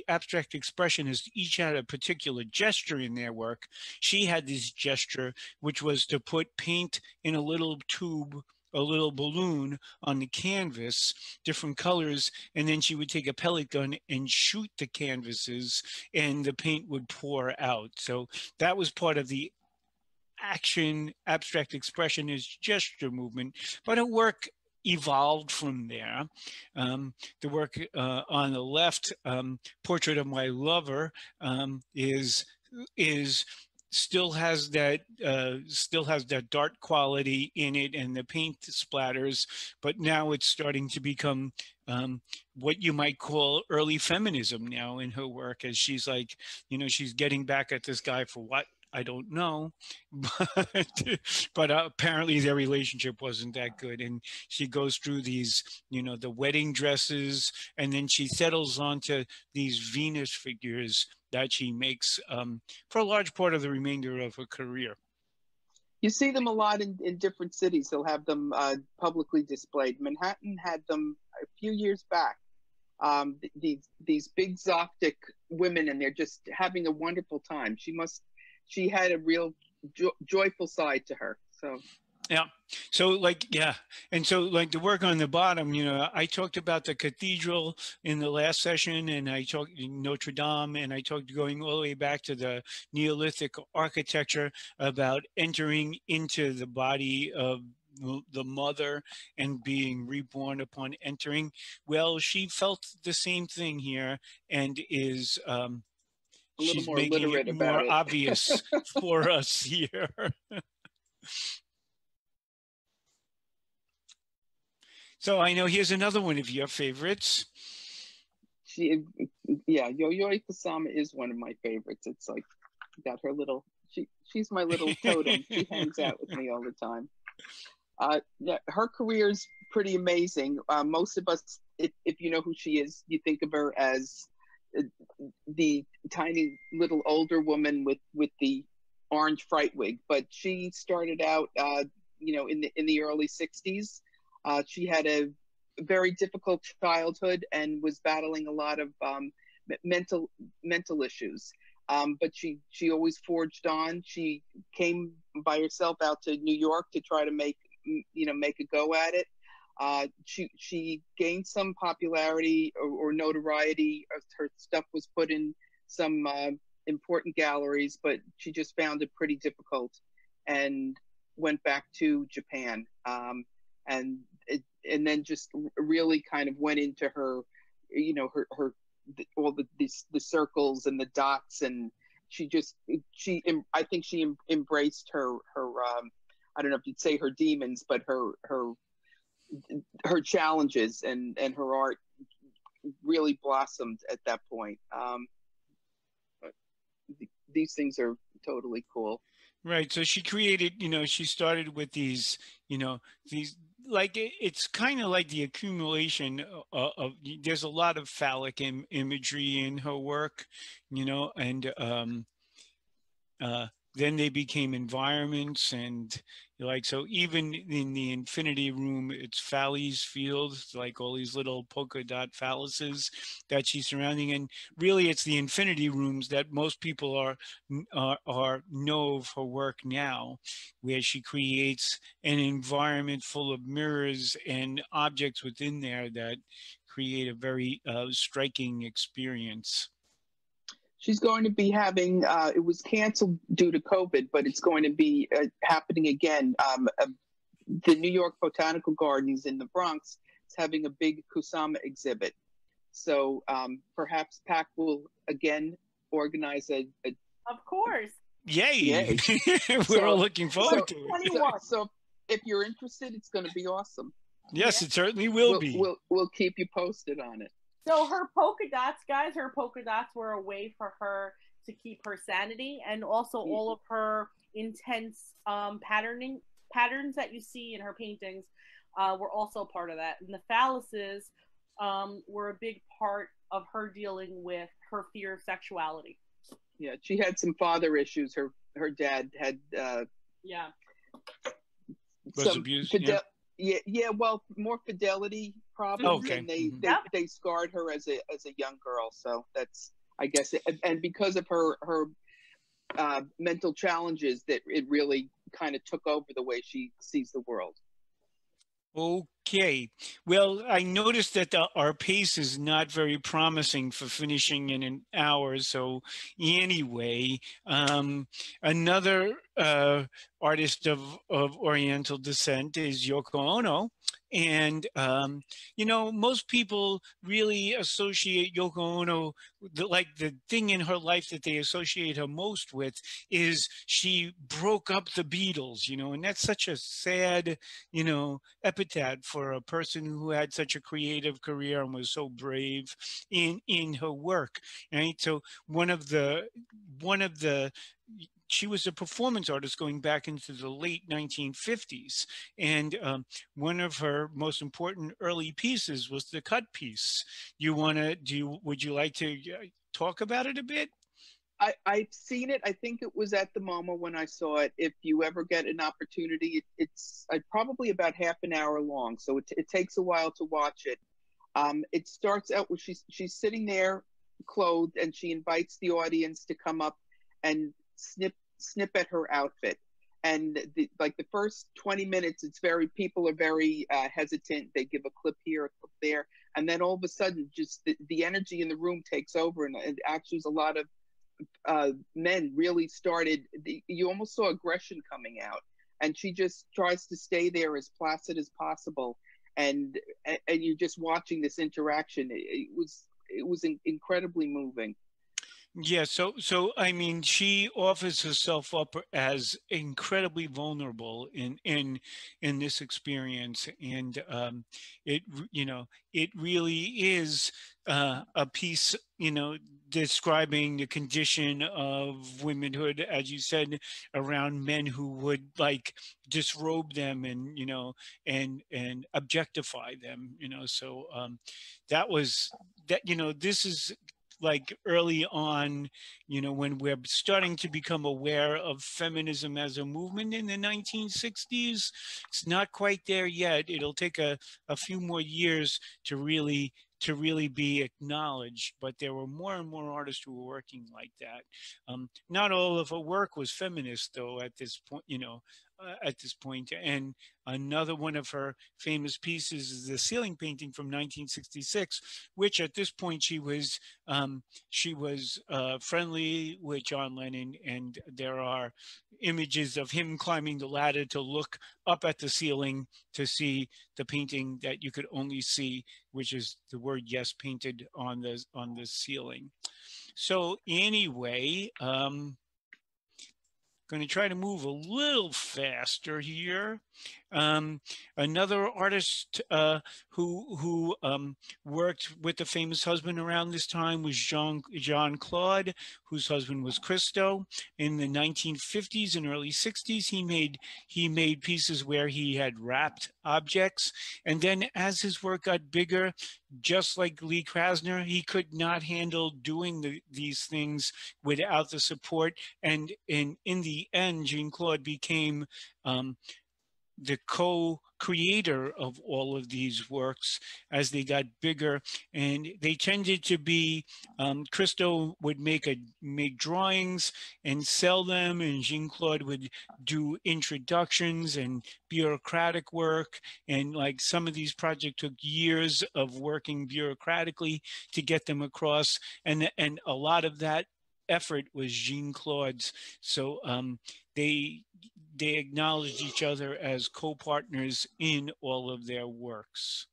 abstract expressionists each had a particular gesture in their work, she had this gesture which was to put paint in a little tube, a little balloon on the canvas, different colors, and then she would take a pellet gun and shoot the canvases, and the paint would pour out. So that was part of the action abstract expressionist gesture movement, but her work evolved from there. The work on the left, Portrait of My Lover, is still has that dark quality in it and the paint splatters, but now it's starting to become what you might call early feminism now in her work, as she's like, she's getting back at this guy for what, I don't know, but apparently their relationship wasn't that good. And she goes through these, the wedding dresses, and then she settles onto these Venus figures that she makes for a large part of the remainder of her career. You see them a lot in different cities. They'll have them publicly displayed. Manhattan had them a few years back. These big Zoptic women, and they're just having a wonderful time. She had a real joyful side to her. So yeah. So and so like the work on the bottom, I talked about the cathedral in the last session, and I talked Notre Dame, and I talked going all the way back to the Neolithic architecture about entering into the body of the mother and being reborn upon entering. Well, she felt the same thing here, and is little she's more making it literate about more it. obvious for us here. So I know here's another one of your favorites. Yayoi Kusama is one of my favorites. It's like got her little. She's my little totem. She hangs out with me all the time. Her career is pretty amazing. Most of us, if you know who she is, you think of her as the tiny little older woman with the orange fright wig. But she started out, in the early '60s. She had a very difficult childhood and was battling a lot of mental issues. But she always forged on. She came by herself out to New York to try to make a go at it. She gained some popularity or notoriety. Her stuff was put in some important galleries, but she just found it pretty difficult and went back to Japan. And then just really kind of went into her, all the circles and the dots, and I think she embraced her I don't know if you'd say her demons, but her challenges, and her art really blossomed at that point. These things are totally cool. Right. So she created, she started with these, these, like, it's kind of like the accumulation of there's a lot of phallic imagery in her work, and then they became environments, and Like, so even in the infinity room, it's phallis fields, like all these little polka dot phalluses that she's surrounding. And really, it's the infinity rooms that most people are know of her work now, where she creates an environment full of mirrors and objects within there that create a very striking experience. She's going to be having, it was canceled due to COVID, but it's going to be happening again. The New York Botanical Gardens in the Bronx is having a big Kusama exhibit. So perhaps PAC will again organize a of course. Yay! Yay. We're all looking forward to it. So if you're interested, it's going to be awesome. Yes, it certainly will be. We'll keep you posted on it. So her polka dots, guys, her polka dots were a way for her to keep her sanity, and also all of her intense patterns that you see in her paintings were also part of that. And the phalluses were a big part of her dealing with her fear of sexuality. Yeah, she had some father issues. Her dad had was abused. Yeah, well, more fidelity problems, okay. and they scarred her as a young girl. So that's, I guess, and because of her mental challenges, that it really kind of took over the way she sees the world. Okay. Well, I noticed that our pace is not very promising for finishing in an hour. So anyway, another artist of Oriental descent is Yoko Ono. And, you know, most people really associate Yoko Ono, like the thing in her life that they associate her most with is she broke up the Beatles, you know, and that's such a sad, you know, epitaph for a person who had such a creative career and was so brave in her work, right? So one of the she was a performance artist going back into the late 1950s. And one of her most important early pieces was the cut piece. Would you like to talk about it a bit? I've seen it. I think it was at the MoMA when I saw it. If you ever get an opportunity, it's probably about half an hour long. So it takes a while to watch it. It starts out with she's sitting there clothed, and she invites the audience to come up and snip at her outfit. And the first 20 minutes, people are very hesitant. They give a clip here, a clip there. And then all of a sudden, just the energy in the room takes over. And actually, there's a lot of men really started, you almost saw aggression coming out. And she just tries to stay there as placid as possible. And you're just watching this interaction. It was incredibly moving. Yeah, so I mean, she offers herself up as incredibly vulnerable in this experience, and it it really is a piece, describing the condition of womanhood, as you said, around men who would like disrobe them and and objectify them, So that was that. This is like early on, when we're starting to become aware of feminism as a movement in the 1960s. It's not quite there yet. It'll take a few more years to really be acknowledged, but there were more and more artists who were working like that. Not all of her work was feminist, though, at this point, And another one of her famous pieces is the ceiling painting from 1966, which at this point she was friendly with John Lennon, and there are images of him climbing the ladder to look up at the ceiling to see the painting that you could only see, which is the word yes painted on the ceiling. So anyway, going to try to move a little faster here. Another artist who worked with the famous husband around this time was Jean Claude, whose husband was Christo. In the 1950s and early 60s, he made pieces where he had wrapped objects, and then as his work got bigger, just like Lee Krasner, he could not handle doing these things without the support. And in the end, Jean Claude became the co-creator of all of these works as they got bigger, and they tended to be, Christo would make drawings and sell them, and Jean-Claude would do introductions and bureaucratic work, and like some of these projects took years of working bureaucratically to get them across, and a lot of that effort was Jean-Claude's. So they acknowledged each other as co-partners in all of their works.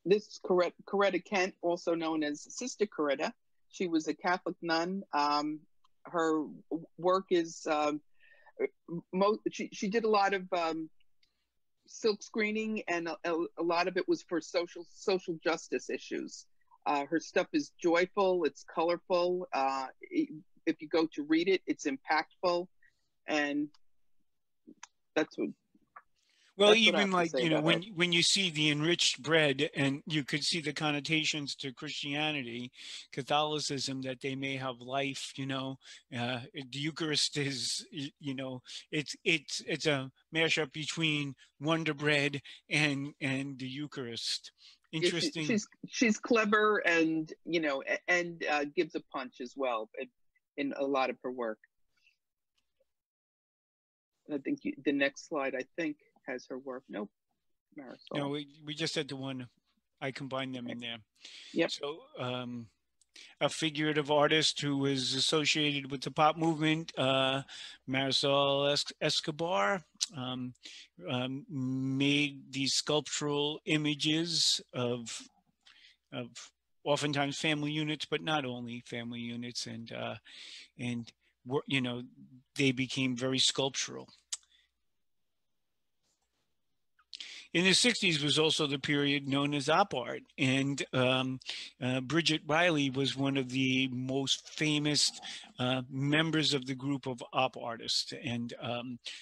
This is Coretta Kent, also known as Sister Coretta. She was a Catholic nun. Her work is, she did a lot of silk screening, and a lot of it was for social justice issues. Her stuff is joyful, it's colorful. If you go to read it, it's impactful, and that's what. Well, even like, you know, when you see the enriched bread, and you could see the connotations to Christianity, Catholicism, that they may have life, you know, the Eucharist is, you know, it's a mashup between Wonder Bread and the Eucharist. Interesting. Yeah, she's clever, and, you know, and gives a punch as well in a lot of her work. I think the next slide, I think, has her work. Nope. Marisol. No, we just had the one. I combined them in there. Yep. So a figurative artist who was associated with the pop movement, Marisol Escobar, made these sculptural images of oftentimes family units, but not only family units, and you know, they became very sculptural. In the 60s was also the period known as op art, and Bridget Riley was one of the most famous members of the group of op artists. And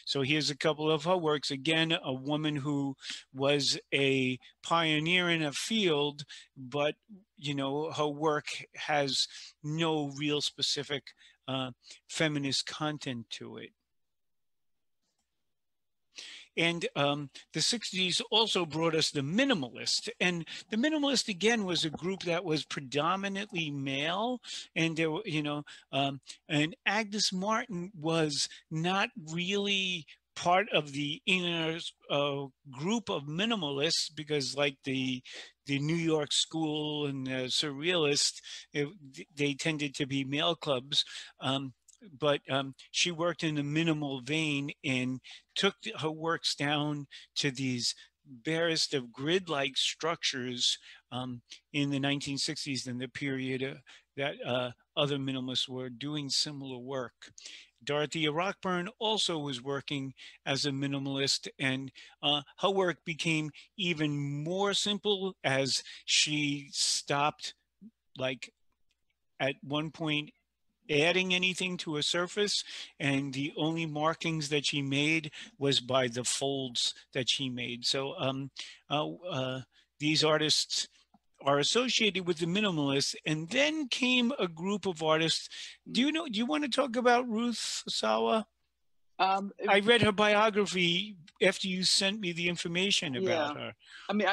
so here's a couple of her works. Again, a woman who was a pioneer in a field, but, you know, her work has no real specific feminist content to it. And the 60s also brought us the minimalist. And the minimalist, again, was a group that was predominantly male. And there were, you know, and Agnes Martin was not really part of the inner group of minimalists, because like the New York school and the surrealists, they tended to be male clubs. But she worked in a minimal vein and took her works down to these barest of grid-like structures in the 1960s, in the period that other minimalists were doing similar work. Dorothea Rockburn also was working as a minimalist, and her work became even more simple as she stopped, like, at one point, adding anything to a surface, and the only markings that she made was by the folds that she made. So these artists are associated with the minimalists. And then came a group of artists. Do you want to talk about Ruth Sawa? I read her biography after you sent me the information about her. I mean,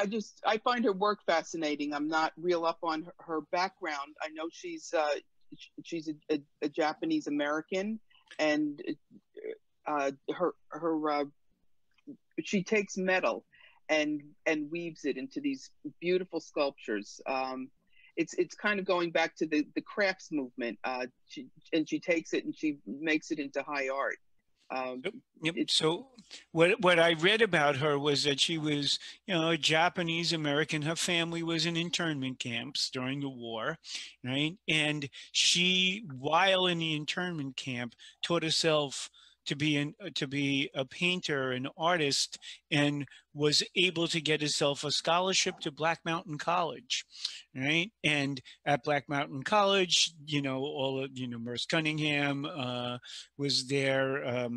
I find her work fascinating. I'm not real up on her background. I know she's a Japanese American, and she takes metal and weaves it into these beautiful sculptures. It's kind of going back to the crafts movement. She takes it and she makes it into high art. Yep. So what I read about her was that she was, you know, a Japanese American. Her family was in internment camps during the war, right? And she, while in the internment camp, taught herself to be a painter, an artist, and was able to get herself a scholarship to Black Mountain College, right? And at Black Mountain College, all of, Merce Cunningham was there.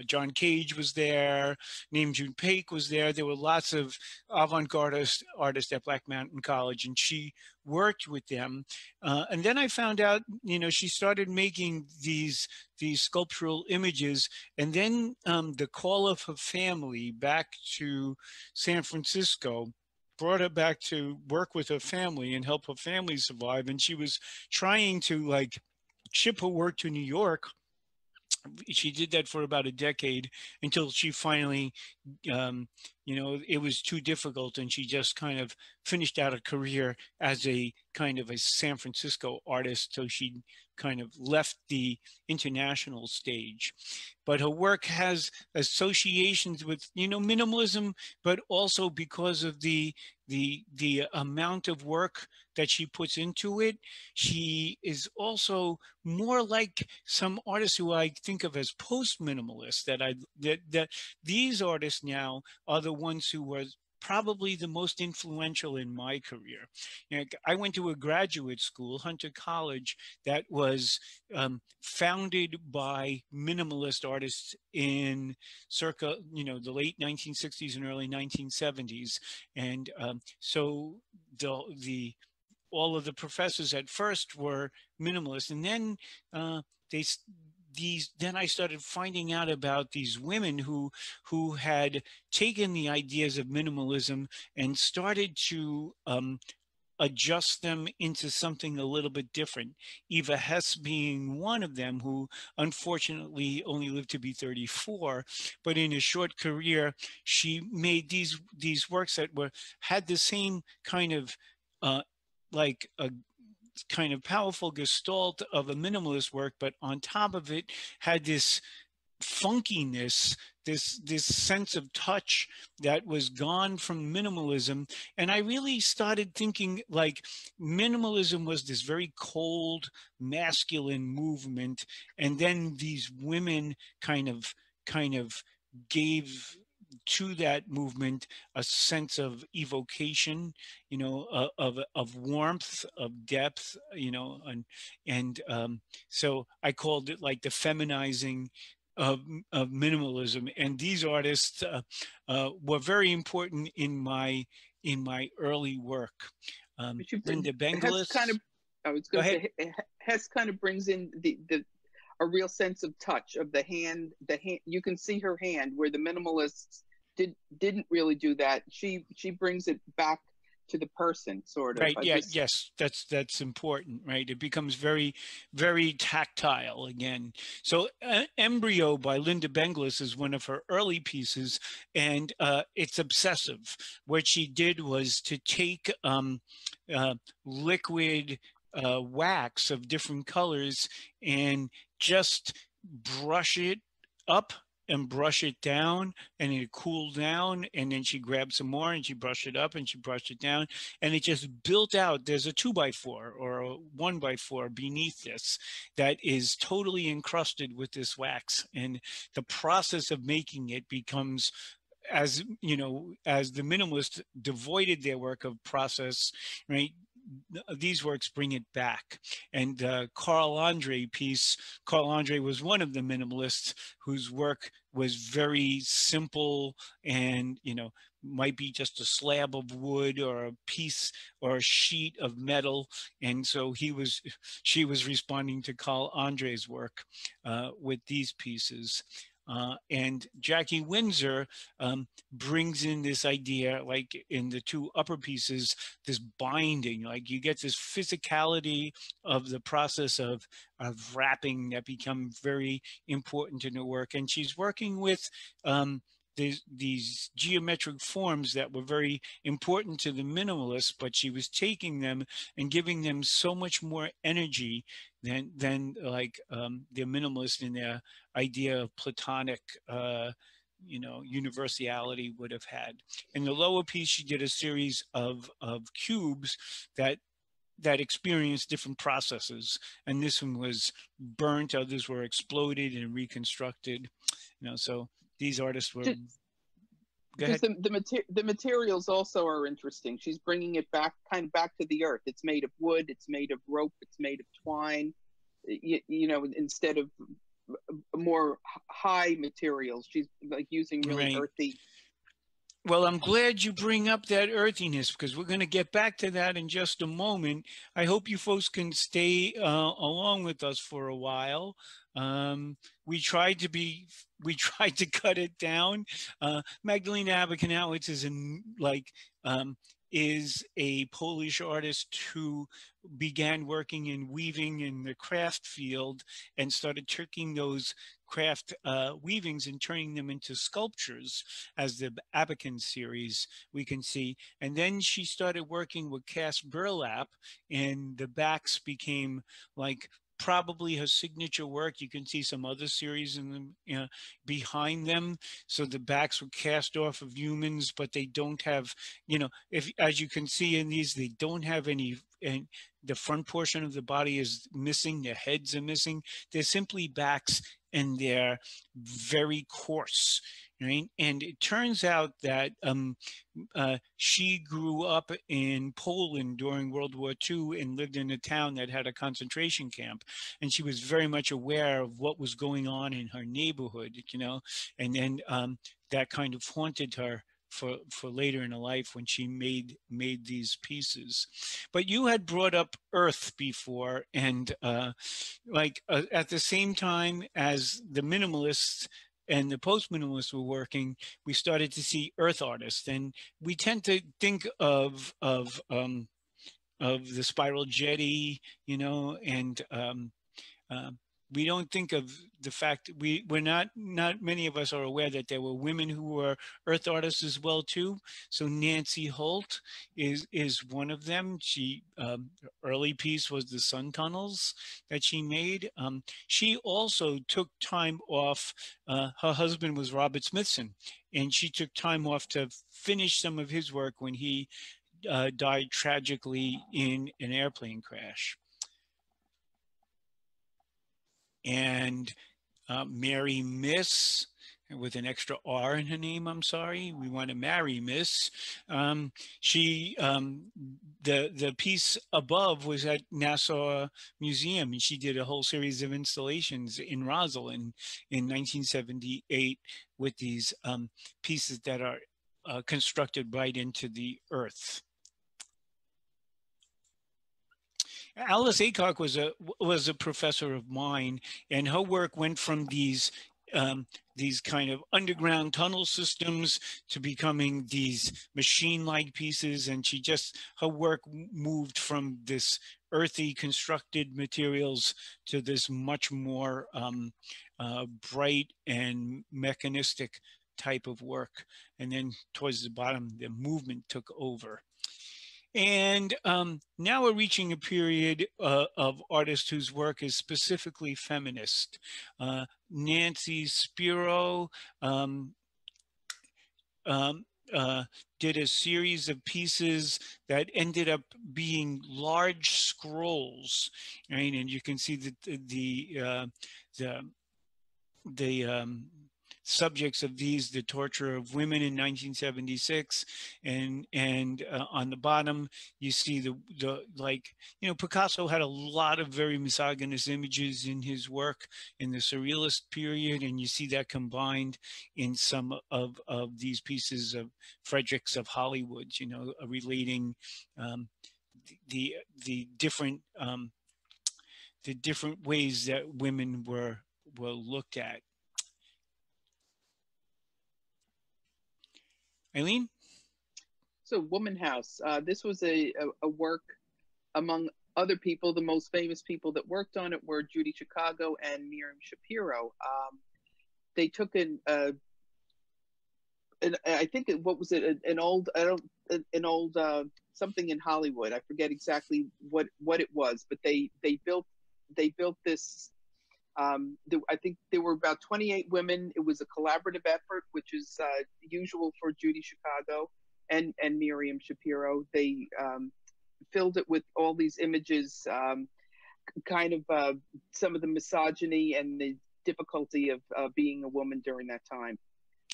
John Cage was there, Nam June Paik was there. There were lots of avant-garde artists at Black Mountain College, and she worked with them. And then I found out, you know, she started making these sculptural images, and then the call of her family back to San Francisco brought her back to work with her family and help her family survive. And she was trying to like ship her work to New York. She did that for about a decade until she finally, you know, it was too difficult, and she just kind of finished out a career as a kind of a San Francisco artist. So she kind of left the international stage. But her work has associations with, you know, minimalism, but also because of the amount of work that she puts into it. She is also more like some artists who I think of as post-minimalists, that these artists now are the ones who were probably the most influential in my career. You know, I went to a graduate school, Hunter College, that was founded by minimalist artists in circa, you know, the late 1960s and early 1970s. And so all of the professors at first were minimalist, and then then I started finding out about these women who had taken the ideas of minimalism and started to adjust them into something a little bit different. Eva Hess being one of them, who unfortunately only lived to be 34, but in a short career, she made these works that had the same kind of like a kind of powerful gestalt of a minimalist work, but on top of it had this funkiness, this sense of touch that was gone from minimalism. And I really started thinking like minimalism was this very cold, masculine movement, and then these women kind of gave to that movement a sense of evocation, you know, of warmth, of depth, you know, and so I called it like the feminizing of minimalism. And these artists were very important in my early work. Linda Benglis. I was Go going to ahead. say, Hess kind of brings in a real sense of touch of the hand. The hand, you can see her hand, where the minimalists didn't really do that. She brings it back to the person, sort of. Right. Yeah. Yes. That's important. Right. It becomes very, very tactile again. So Embryo by Linda Benglis is one of her early pieces, and it's obsessive. What she did was to take liquid wax of different colors and just brush it up and brush it down, and it cooled down, and then she grabbed some more and she brushed it up and she brushed it down, and it just built out. There's a 2x4 or a 1x4 beneath this that is totally encrusted with this wax, and the process of making it becomes, as you know, as the minimalists devoided their work of process, right? These works bring it back. And Carl Andre piece, Carl Andre was one of the minimalists whose work was very simple, and, you know, might be just a slab of wood or a piece or a sheet of metal. And so she was responding to Carl Andre's work with these pieces. And Jackie Windsor brings in this idea, like in the two upper pieces, this binding, like you get this physicality of the process of wrapping that become very important in the work. And she's working with these geometric forms that were very important to the minimalists, but she was taking them and giving them so much more energy than like the minimalists in their idea of Platonic, you know, universality would have had. In the lower piece, she did a series of cubes that experienced different processes, and this one was burnt, others were exploded and reconstructed, you know. So these artists were. Go ahead. The materials also are interesting. She's bringing it back, kind of back to the earth. It's made of wood, it's made of rope, it's made of twine. You know, instead of more high materials. She's like using really Right. earthy. Well, I'm glad you bring up that earthiness because we're going to get back to that in just a moment. I hope you folks can stay along with us for a while. Um, we tried to be, we tried to cut it down. Magdalena Abakanowicz is is a Polish artist who began working in weaving in the craft field and started taking those craft weavings and turning them into sculptures, as the Abakan series we can see. And then she started working with cast burlap, and the backs became like probably her signature work. You can see some other series in them, behind them. So the backs were cast off of humans, but they don't have, if, as you can see in these, they don't have any, and the front portion of the body is missing, their heads are missing. They're simply backs, and they're very coarse. Right? And it turns out that she grew up in Poland during World War II and lived in a town that had a concentration camp. And she was very much aware of what was going on in her neighborhood, and then that kind of haunted her for later in her life when she made these pieces. But you had brought up earth before, and at the same time as the minimalists and the post-minimalists were working, we started to see earth artists, and we tend to think of the spiral jetty, and we don't think of the fact we're not many of us are aware that there were women who were earth artists as well too. So Nancy Holt is one of them. She her early piece was the sun tunnels that she made. She also took time off. Her husband was Robert Smithson, and she took time off to finish some of his work when he died tragically in an airplane crash. And Mary Miss, with an extra R in her name, I'm sorry, we want to marry Miss. The piece above was at Nassau Museum, and she did a whole series of installations in Rosslyn in 1978 with these pieces that are constructed right into the earth. Alice Aycock was a professor of mine, and her work went from these kind of underground tunnel systems to becoming these machine-like pieces, and her work moved from this earthy constructed materials to this much more bright and mechanistic type of work. And then towards the bottom, the movement took over. And now we're reaching a period of artists whose work is specifically feminist. Nancy Spiro did a series of pieces that ended up being large scrolls, right? And you can see that the subjects of these, the torture of women in 1976, and on the bottom you see Picasso had a lot of very misogynist images in his work in the surrealist period, and you see that combined in some of these pieces of Fredericks of Hollywood, relating the different ways that women were looked at. Eileen? So Woman House, this was a work among other people. The most famous people that worked on it were Judy Chicago and Miriam Shapiro. They took I think what was it, an old something in Hollywood. I forget exactly what it was, but they built this. I think there were about 28 women. It was a collaborative effort, which is usual for Judy Chicago and Miriam Shapiro. They filled it with all these images, kind of some of the misogyny and the difficulty of being a woman during that time.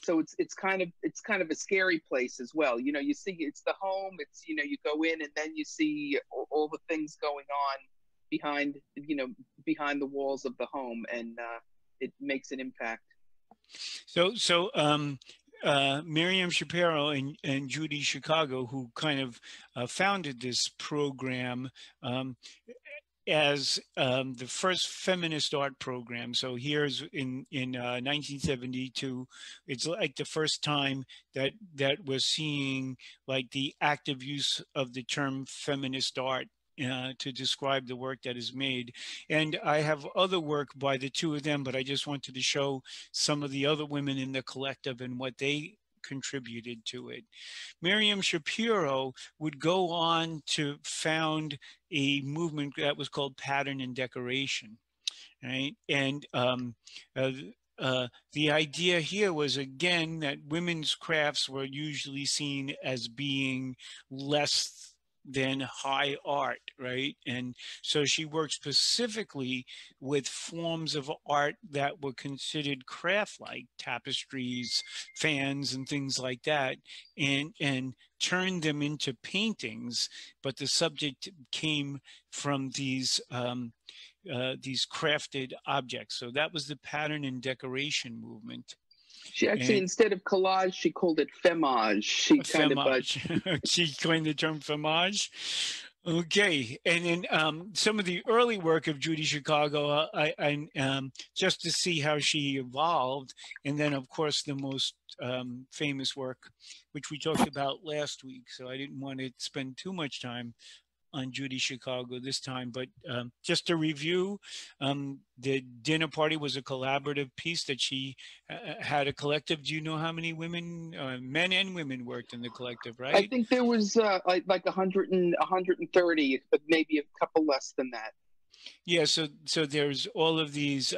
So it's kind of a scary place as well. You see, it's the home. It's you go in and then you see all the things going on behind the walls of the home, and it makes an impact. Miriam Shapiro and Judy Chicago, who kind of founded this program, as the first feminist art program. So here's in 1972, it's like the first time that we're seeing like the active use of the term feminist art to describe the work that is made. And I have other work by the two of them, but I just wanted to show some of the other women in the collective and what they contributed to it. Miriam Shapiro would go on to found a movement that was called Pattern and Decoration, right? And the idea here was, again, that women's crafts were usually seen as being less than high art, right? And so she worked specifically with forms of art that were considered craft-like, tapestries, fans, and things like that, and turned them into paintings. But the subject came from these crafted objects. So that was the pattern and decoration movement. She actually, instead of collage, she called it femage. She coined the term femage. Okay, and then some of the early work of Judy Chicago, just to see how she evolved, and then of course the most famous work, which we talked about last week. So I didn't want to spend too much time on Judy Chicago this time, but just to review, the dinner party was a collaborative piece that she had a collective. Do you know how many women, men and women, worked in the collective, right? I think there was like 130, but maybe a couple less than that. Yeah, so there's all of these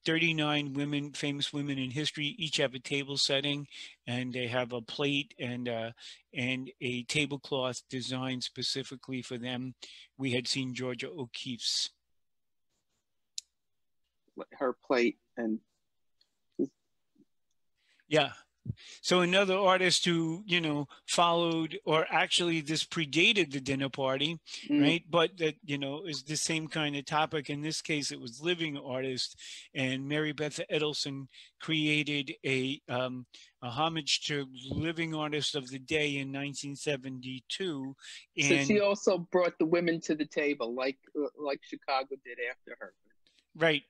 39 women, famous women in history, each have a table setting, and they have a plate and a tablecloth designed specifically for them. We had seen Georgia O'Keeffe's. Her plate and... Yeah. So another artist who, you know, followed, or actually this predated the dinner party, right? But that, you know, is the same kind of topic. In this case, it was living artist, and Mary Beth Edelson created a homage to living artists of the day in 1972. And so she also brought the women to the table, like Chicago did after her. Right.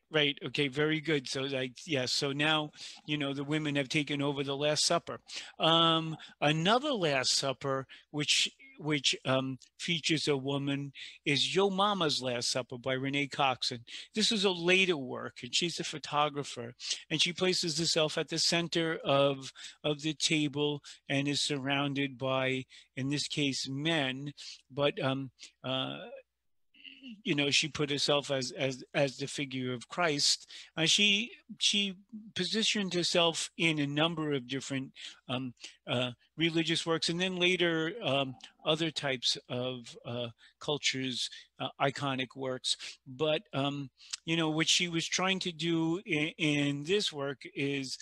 Okay, very good. So like, yes, so now, you know, the women have taken over the Last Supper. Another Last Supper, which features a woman, is Yo Mama's Last Supper by Renee Cox. And this is a later work, and she's a photographer, and she places herself at the center of the table and is surrounded by, in this case, men, but you know, she put herself as the figure of Christ. She positioned herself in a number of different religious works, and then later other types of cultures, iconic works. But you know, what she was trying to do in this work is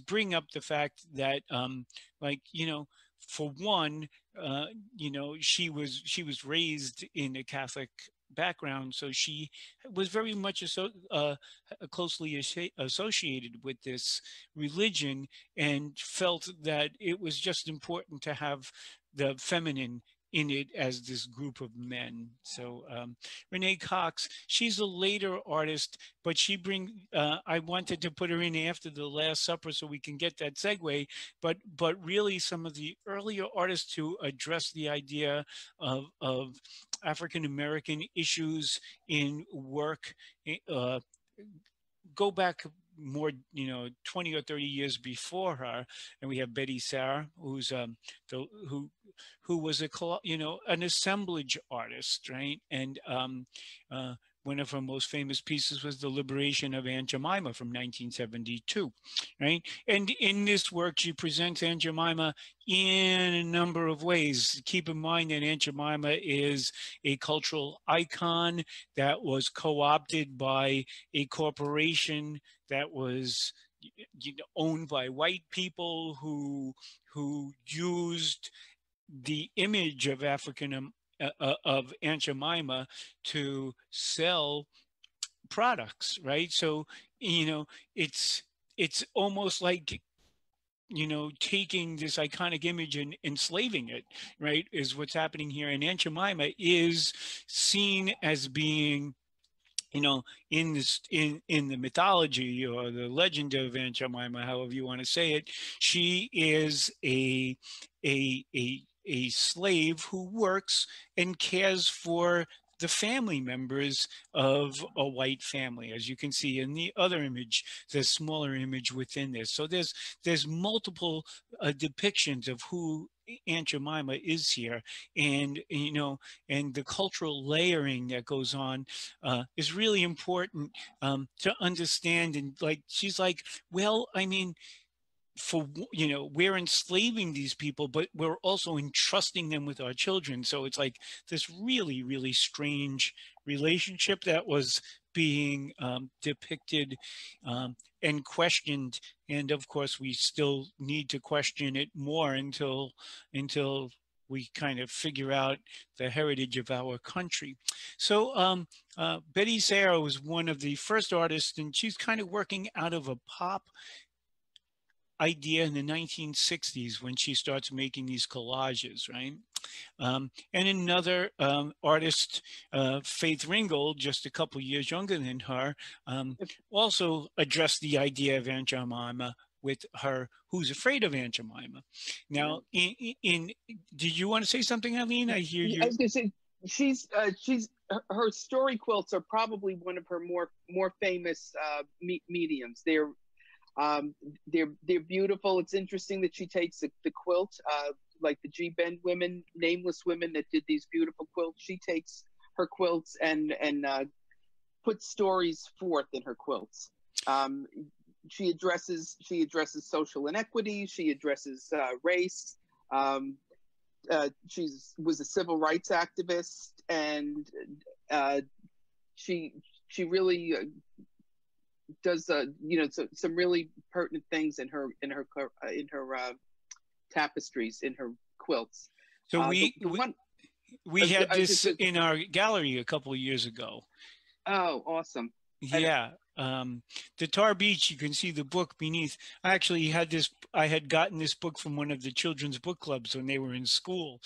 bring up the fact that, like, you know, for one, you know, she was raised in a Catholic background, so she was very much closely associated with this religion, and felt that it was just important to have the feminine in it as this group of men. So Renee Cox, she's a later artist, but she I wanted to put her in after the Last Supper so we can get that segue, but really some of the earlier artists who address the idea of African-American issues in work go back more, you know, 20 or 30 years before her. And we have Betty Sarr, who's who was an assemblage artist, right? And one of her most famous pieces was The Liberation of Aunt Jemima from 1972, right? And in this work, she presents Aunt Jemima in a number of ways. Keep in mind that Aunt Jemima is a cultural icon that was co-opted by a corporation that was, you know, owned by white people who used the image of of Aunt Jemima to sell products, right? So, you know, it's almost like, you know, taking this iconic image and enslaving it, right, is what's happening here. And Aunt Jemima is seen as being, you know, in this, in the mythology or the legend of Aunt Jemima, however you want to say it, she is a slave who works and cares for the family members of a white family, as you can see in the other image, the smaller image within this. So there's multiple depictions of who Aunt Jemima is here, and, you know, and the cultural layering that goes on is really important to understand. And like, she's like, well, I mean, you know, we're enslaving these people, but we're also entrusting them with our children. So it's like this really, really strange relationship that was being depicted and questioned. And of course, we still need to question it more until we kind of figure out the heritage of our country. So Betty Sayre was one of the first artists, and she's kind of working out of a pop idea in the 1960s when she starts making these collages, right? And another artist, Faith Ringgold, just a couple years younger than her, also addressed the idea of Aunt Jemima with her Who's Afraid of Aunt Jemima. Now, did you want to say something, Eileen? I hear you. I was going to say, she's her story quilts are probably one of her more famous mediums. They're beautiful. It's interesting that she takes the quilt, like the G-Bend women, nameless women that did these beautiful quilts. She takes her quilts and puts stories forth in her quilts. She addresses social inequities. She addresses race. She was a civil rights activist, and she really does you know, some really pertinent things in her tapestries, in her quilts. So we had this in our gallery a couple of years ago. Oh, awesome! Yeah. The Tar Beach, you can see the book beneath. I actually had this, I had gotten this book from one of the children's book clubs when they were in school,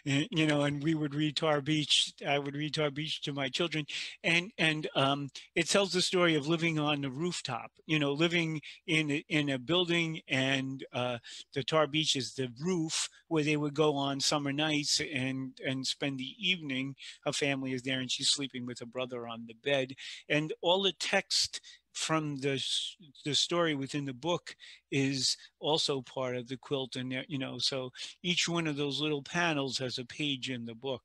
and, you know, and we would read Tar Beach. I would read Tar Beach to my children, and it tells the story of living on the rooftop, you know, living in a building, and the Tar Beach is the roof where they would go on summer nights and spend the evening. A family is there, and she's sleeping with a brother on the bed, and all the text from the story within the book is also part of the quilt. And, you know, so each one of those little panels has a page in the book.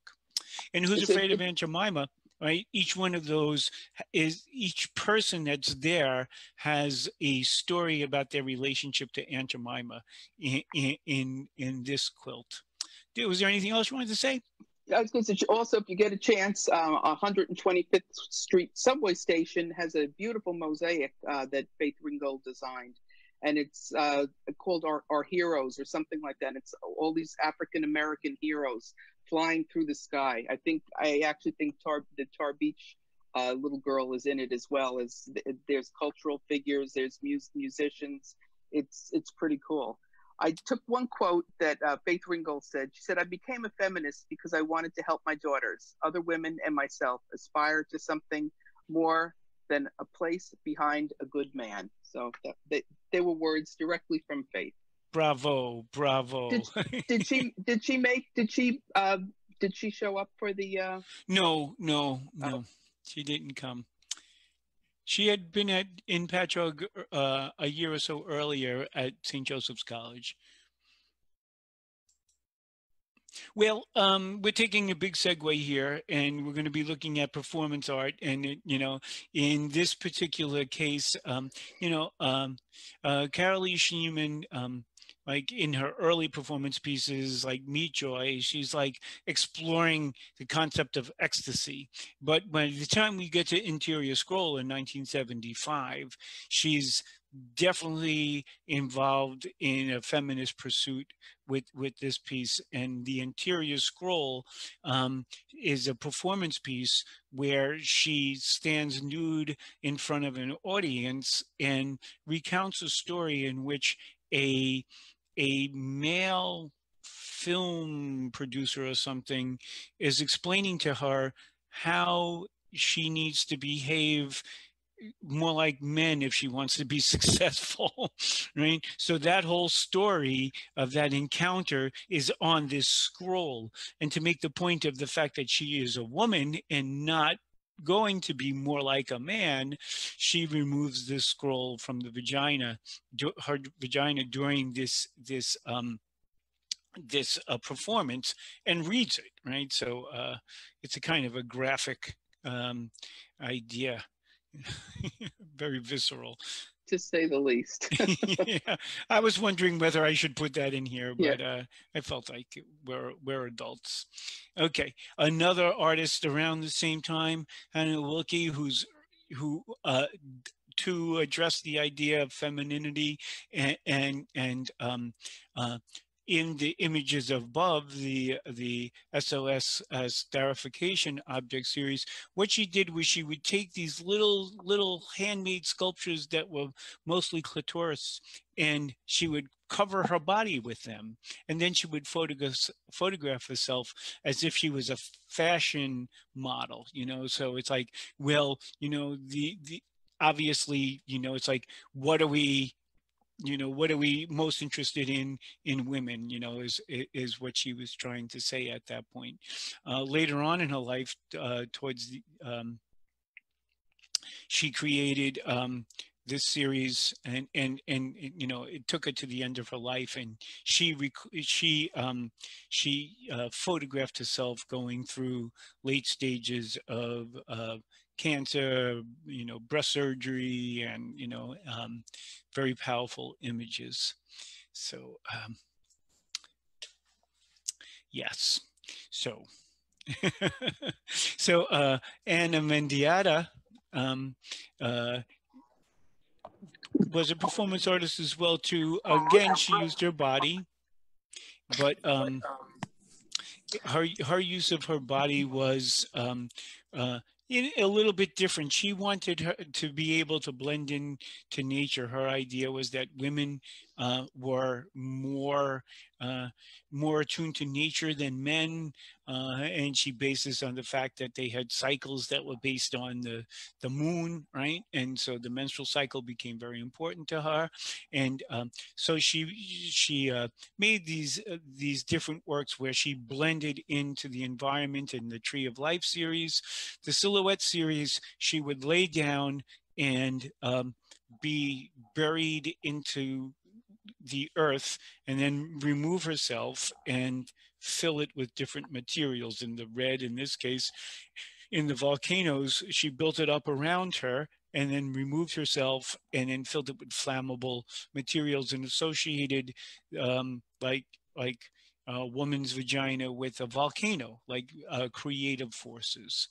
And Who's Afraid of Aunt Jemima, right? Each one of those is, each person that's there has a story about their relationship to Aunt Jemima in this quilt. Was there anything else you wanted to say? I was going to say, also, if you get a chance, 125th Street subway station has a beautiful mosaic that Faith Ringgold designed, and it's called Our Heroes or something like that. It's all these African American heroes flying through the sky. I actually think the Tar Beach little girl is in it, as well as there's cultural figures, there's musicians. It's pretty cool. I took one quote that Faith Ringgold said. She said, "I became a feminist because I wanted to help my daughters, other women, and myself aspire to something more than a place behind a good man." So they were words directly from Faith. Bravo, bravo. Did she show up for the? No, she didn't come. She had been in Patchogue a year or so earlier at St. Joseph's College. Well, we're taking a big segue here, and we're going to be looking at performance art. And, you know, in this particular case, you know, Carolee Schneemann, like in her early performance pieces like Meat Joy, she's like exploring the concept of ecstasy. But by the time we get to Interior Scroll in 1975, she's definitely involved in a feminist pursuit with this piece. And the interior scroll is a performance piece where she stands nude in front of an audience and recounts a story in which a male film producer or something is explaining to her how she needs to behave more like men if she wants to be successful, right? So that whole story of that encounter is on this scroll. And to make the point of the fact that she is a woman and not going to be more like a man, she removes this scroll from the vagina, her vagina during this performance, and reads it, right? So it's a kind of a graphic idea. Very visceral. To say the least. Yeah, I was wondering whether I should put that in here, Yeah. but I felt like we're adults. Okay, another artist around the same time, Hannah Wilke, who to address the idea of femininity and in the images above the SOS scarification object series, what she did was she would take these little handmade sculptures that were mostly clitoris, and she would cover her body with them, and then she would photograph herself as if she was a fashion model, you know. So it's like, well, you know, the obviously, you know, it's like, what are we, you know, what are we most interested in women, you know, is what she was trying to say at that point. Later on in her life, towards the she created this series, and you know, it took her to the end of her life, and she photographed herself going through late stages of cancer, you know, breast surgery, and you know, very powerful images. So yes, so so Anna Mendieta uh, was a performance artist as well too. Again, she used her body, but her use of her body was uh, a little bit different. She wanted her to be able to blend in to nature. Her idea was that women were uh, more attuned to nature than men, and she based this on the fact that they had cycles that were based on the moon, right? And so the menstrual cycle became very important to her, and so she made these different works where she blended into the environment. In the Tree of Life series, the Silhouette series, she would lay down and be buried into the earth and then remove herself and fill it with different materials. In the red, in this case, in the volcanoes, she built it up around her and then removed herself and then filled it with flammable materials and associated like a woman's vagina with a volcano, like creative forces.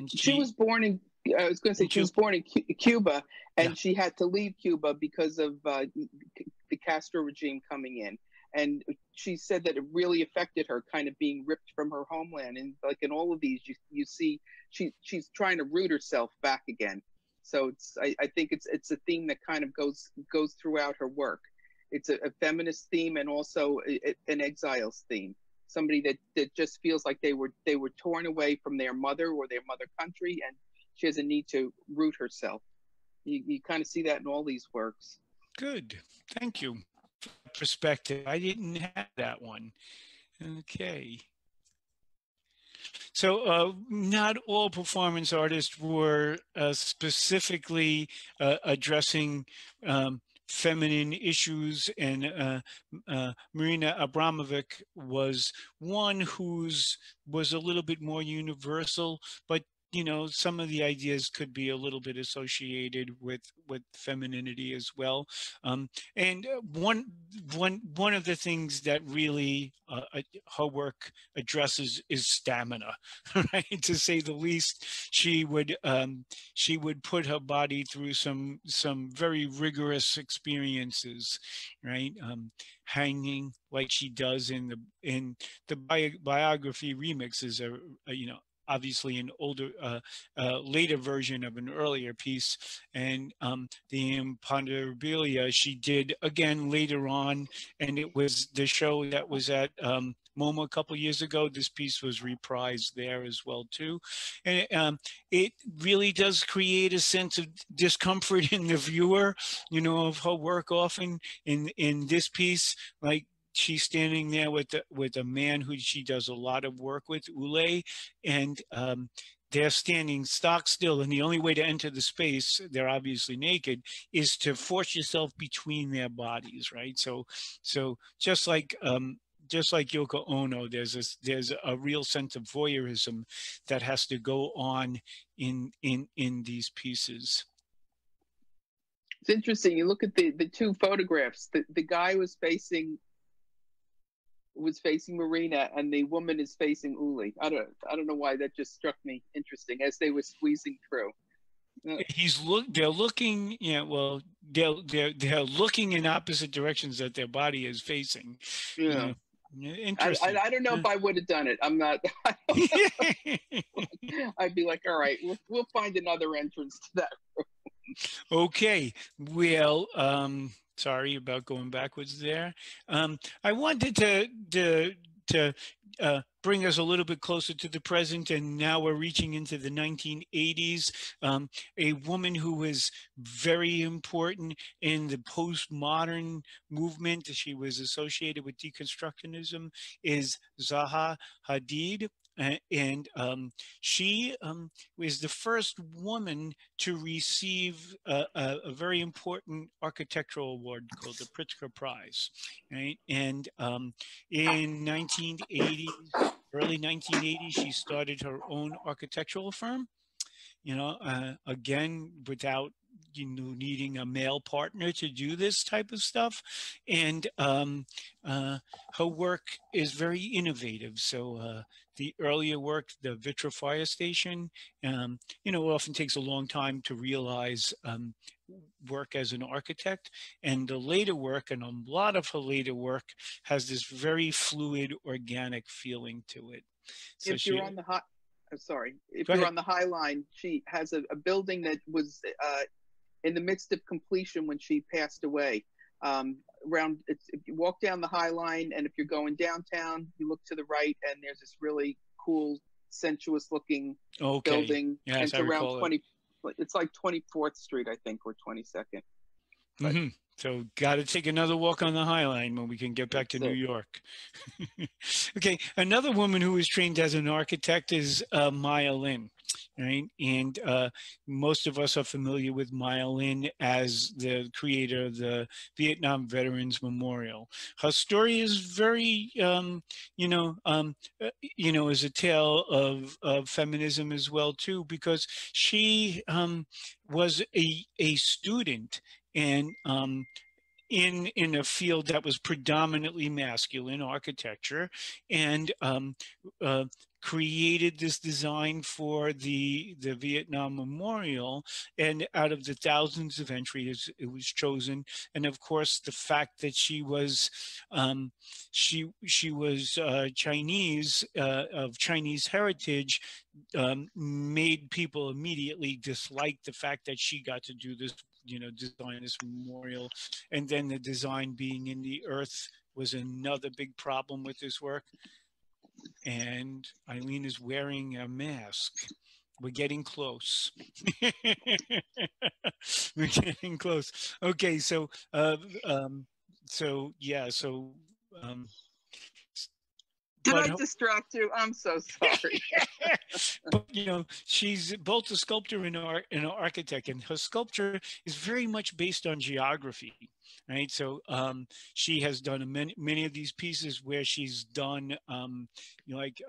She was born in, I was going to say, she was born in Cuba, and yeah. she had to leave Cuba because of the Castro regime coming in. And she said that it really affected her, kind of being ripped from her homeland. And like in all of these, you see she's trying to root herself back again. So I think it's a theme that kind of goes throughout her work. It's a feminist theme and also an exiles theme. Somebody that just feels like they were torn away from their mother or their mother country, and she has a need to root herself. You kind of see that in all these works. Good, thank you for that perspective. I didn't have that one. Okay. So not all performance artists were specifically addressing feminine issues, and Marina Abramovic was one was a little bit more universal, but you know, some of the ideas could be a little bit associated with femininity as well. And one of the things that really her work addresses is stamina, right? To say the least. She would put her body through some very rigorous experiences, right? Hanging like she does in the biography remix is a you know, obviously an older, later version of an earlier piece, and the Imponderabilia she did again later on, and it was the show that was at MoMA a couple years ago. This piece was reprised there as well too, and it really does create a sense of discomfort in the viewer, you know, of her work often in this piece, like she's standing there with a man who she does a lot of work with, Ule, and they're standing stock still, and the only way to enter the space, they're obviously naked, is to force yourself between their bodies, right? So just like Yoko Ono, there's a real sense of voyeurism that has to go on in these pieces. It's interesting. You look at the two photographs. The guy was facing Marina, and the woman is facing Uli. I don't know why that just struck me interesting as they were squeezing through. They're looking, yeah, well, they're looking in opposite directions that their body is facing. Yeah. Interesting. I don't know if I would have done it. I'm not. I'd be like, all right, we'll find another entrance to that room. Okay. Well, sorry about going backwards there. I wanted to bring us a little bit closer to the present, and now we're reaching into the 1980s. A woman who was very important in the postmodern movement, she was associated with deconstructionism, is Zaha Hadid. And she was the first woman to receive a very important architectural award called the Pritzker Prize, right? And in 1980s, early 1980s, she started her own architectural firm, you know, again, without, you know, needing a male partner to do this type of stuff. And her work is very innovative. So the earlier work, the Vitra Fire Station, you know, it often takes a long time to realize work as an architect. And the later work, and a lot of her later work, has this very fluid, organic feeling to it. So if you're on the hot, sorry, if you're on the High Line, she has a building that was in the midst of completion when she passed away. If you walk down the High Line, and if you're going downtown, you look to the right, and there's this really cool, sensuous looking building. Yes, and it's around 20. It's like 24th Street, I think, or 22nd. Mm-hmm. So got to take another walk on the High Line when we can get back to New York. Okay, another woman who was trained as an architect is Maya Lin, right? And most of us are familiar with Maya Lin as the creator of the Vietnam Veterans Memorial. Her story is very, you know, is a tale of feminism as well too, because she was a student, and in a field that was predominantly masculine, architecture, and created this design for the Vietnam Memorial. And out of the thousands of entries, it was chosen. And of course, the fact that she was Chinese, of Chinese heritage, made people immediately dislike the fact that she got to do this, you know, design this memorial. And then the design being in the earth was another big problem with this work. And Eileen is wearing a mask. We're getting close. We're getting close. Okay, so did I distract you? I'm so sorry. But you know, she's both a sculptor and an architect, and her sculpture is very much based on geography, right? So she has done many of these pieces where she's done, you know, like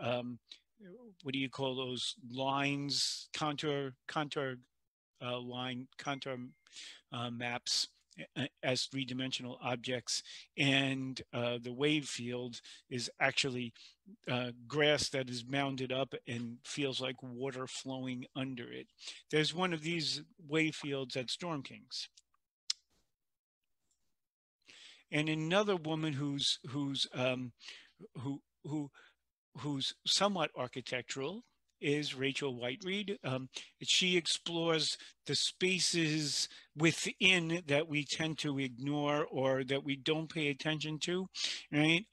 what do you call those lines, contour maps as three-dimensional objects, and the wave field is actually grass that is mounded up and feels like water flowing under it. There's one of these wave fields at Storm Kings. And another woman who who's somewhat architectural is Rachel Whiteread. She explores the spaces within that we tend to ignore or that we don't pay attention to, right?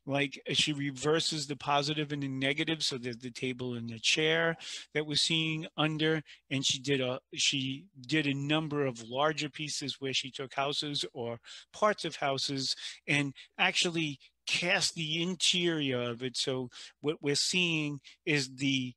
Like she reverses the positive and the negative. So there's the table and the chair that we're seeing under, and she did a number of larger pieces where she took houses or parts of houses and actually cast the interior of it. So what we're seeing is the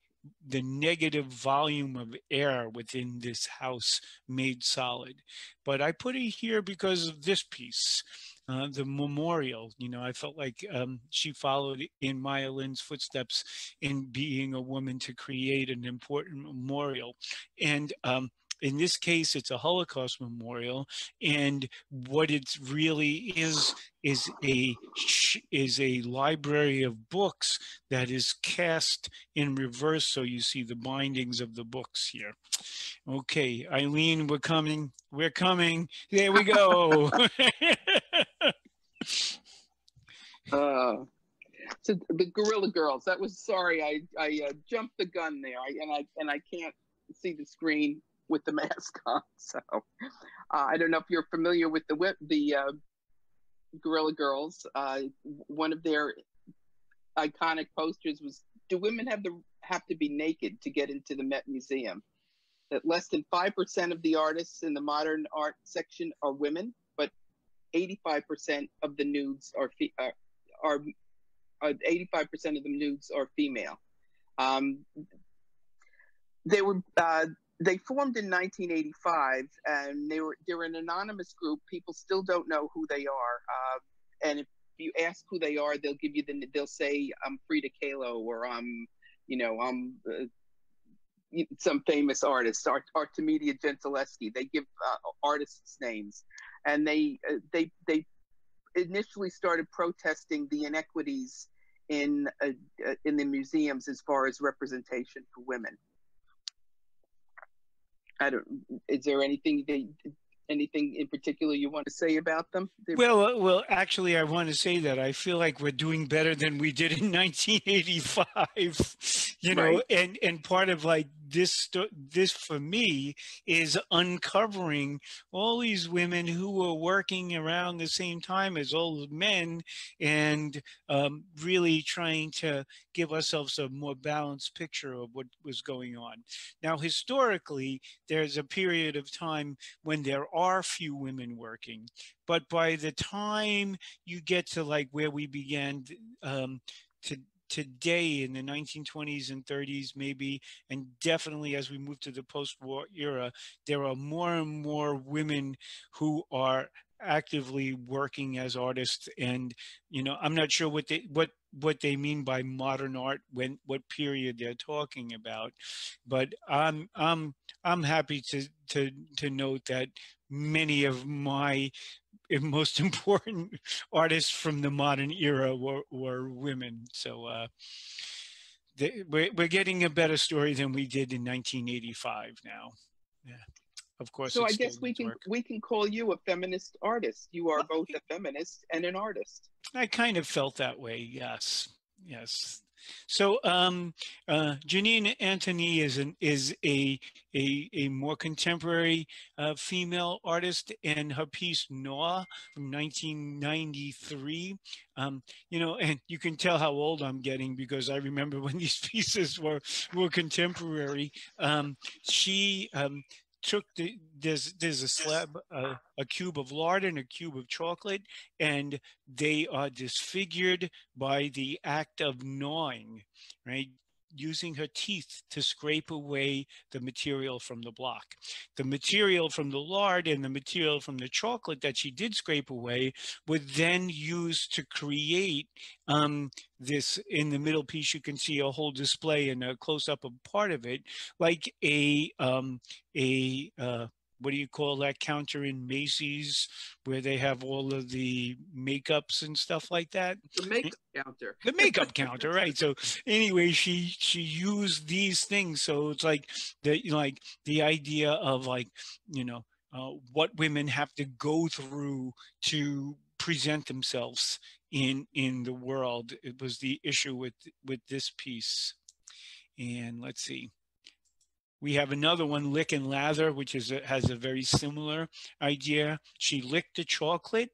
negative volume of air within this house made solid. But I put it here because of this piece, the memorial. You know, I felt like she followed in Maya Lin's footsteps in being a woman to create an important memorial. And in this case, it's a Holocaust memorial, and what it really is a library of books that is cast in reverse, so you see the bindings of the books here. Okay, Eileen, we're coming. There we go. So the Guerrilla Girls. That was, sorry, I jumped the gun there. I can't see the screen with the mask on. So I don't know if you're familiar with the Guerrilla Girls. One of their iconic posters was, "Do women have to be naked to get into the Met Museum?" That less than 5% of the artists in the modern art section are women, but 85% of the nudes are 85% of the nudes are female. They formed in 1985, and they're an anonymous group. People still don't know who they are, and if you ask who they are, they'll say, "I'm Frida Kahlo," or "I'm some famous artist, Artemisia Gentileschi." They give artists' names, and they initially started protesting the inequities in the museums as far as representation for women. Is there anything in particular you want to say about them? Well, actually, I want to say that I feel like we're doing better than we did in 1985, you know, Right. and part of like this for me is uncovering all these women who were working around the same time as old men, and really trying to give ourselves a more balanced picture of what was going on. Now, historically, there's a period of time when there are few women working, but by the time you get to like where we began to today in the 1920s and 30s maybe, and definitely as we move to the post-war era, there are more and more women who are actively working as artists. And you know, I'm not sure what they mean by modern art, what period they're talking about, but I'm happy to note that many of my most important artists from the modern era were women. So we're getting a better story than we did in 1985 now. Yeah. Of course, So it I still guess needs work. we can call you a feminist artist. You are both a feminist and an artist. I kind of felt that way. Yes. Yes. So Janine Antony is a more contemporary female artist, and her piece Noah from 1993. You know, and you can tell how old I'm getting because I remember when these pieces were contemporary. She took there's a slab, a cube of lard and a cube of chocolate, and they are disfigured by the act of gnawing, right? using her teeth to scrape away the material from the block. The material from the lard and the material from the chocolate that she did scrape away would then use to create this. In the middle piece, you can see a whole display and a close-up of part of it, like what do you call that counter in Macy's where they have all of the makeups and stuff like that? The makeup counter. The makeup counter, right? So anyway, she used these things. So it's like the idea of like, what women have to go through to present themselves in the world. It was the issue with this piece. And let's see. We have another one, Lick and Lather, which has a very similar idea. She licked the chocolate,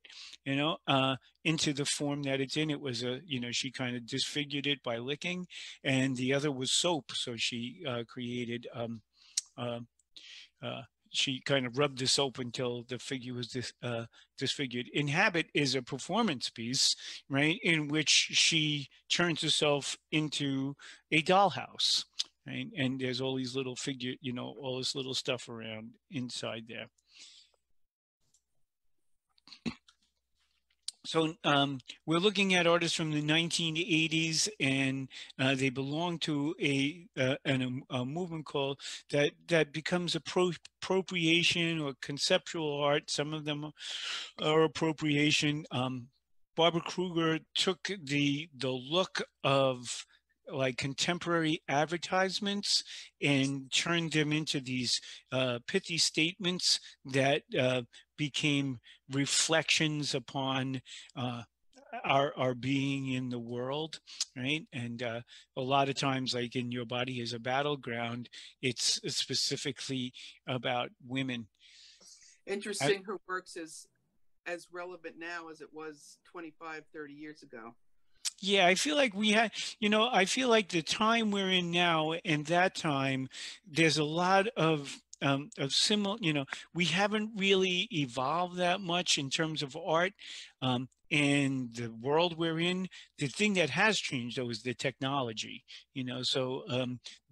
into the form that it's in. It was she kind of disfigured it by licking. And the other was soap. So she created, she kind of rubbed the soap until the figure was disfigured. Inhabit is a performance piece, right, in which she turns herself into a dollhouse. Right? And there's all these little all this little stuff around inside there. So we're looking at artists from the 1980s, and they belong to a movement called that becomes appropriation or conceptual art. Some of them are appropriation. Barbara Kruger took the look of like contemporary advertisements and turned them into these pithy statements that became reflections upon our being in the world, right? And a lot of times, like in Your Body is a Battleground, it's specifically about women. Interesting, her works is as relevant now as it was 25, 30 years ago. Yeah, I feel like we had, I feel like the time we're in now and that time, there's a lot of similar, we haven't really evolved that much in terms of art. And the world we're in, the thing that has changed though is the technology, so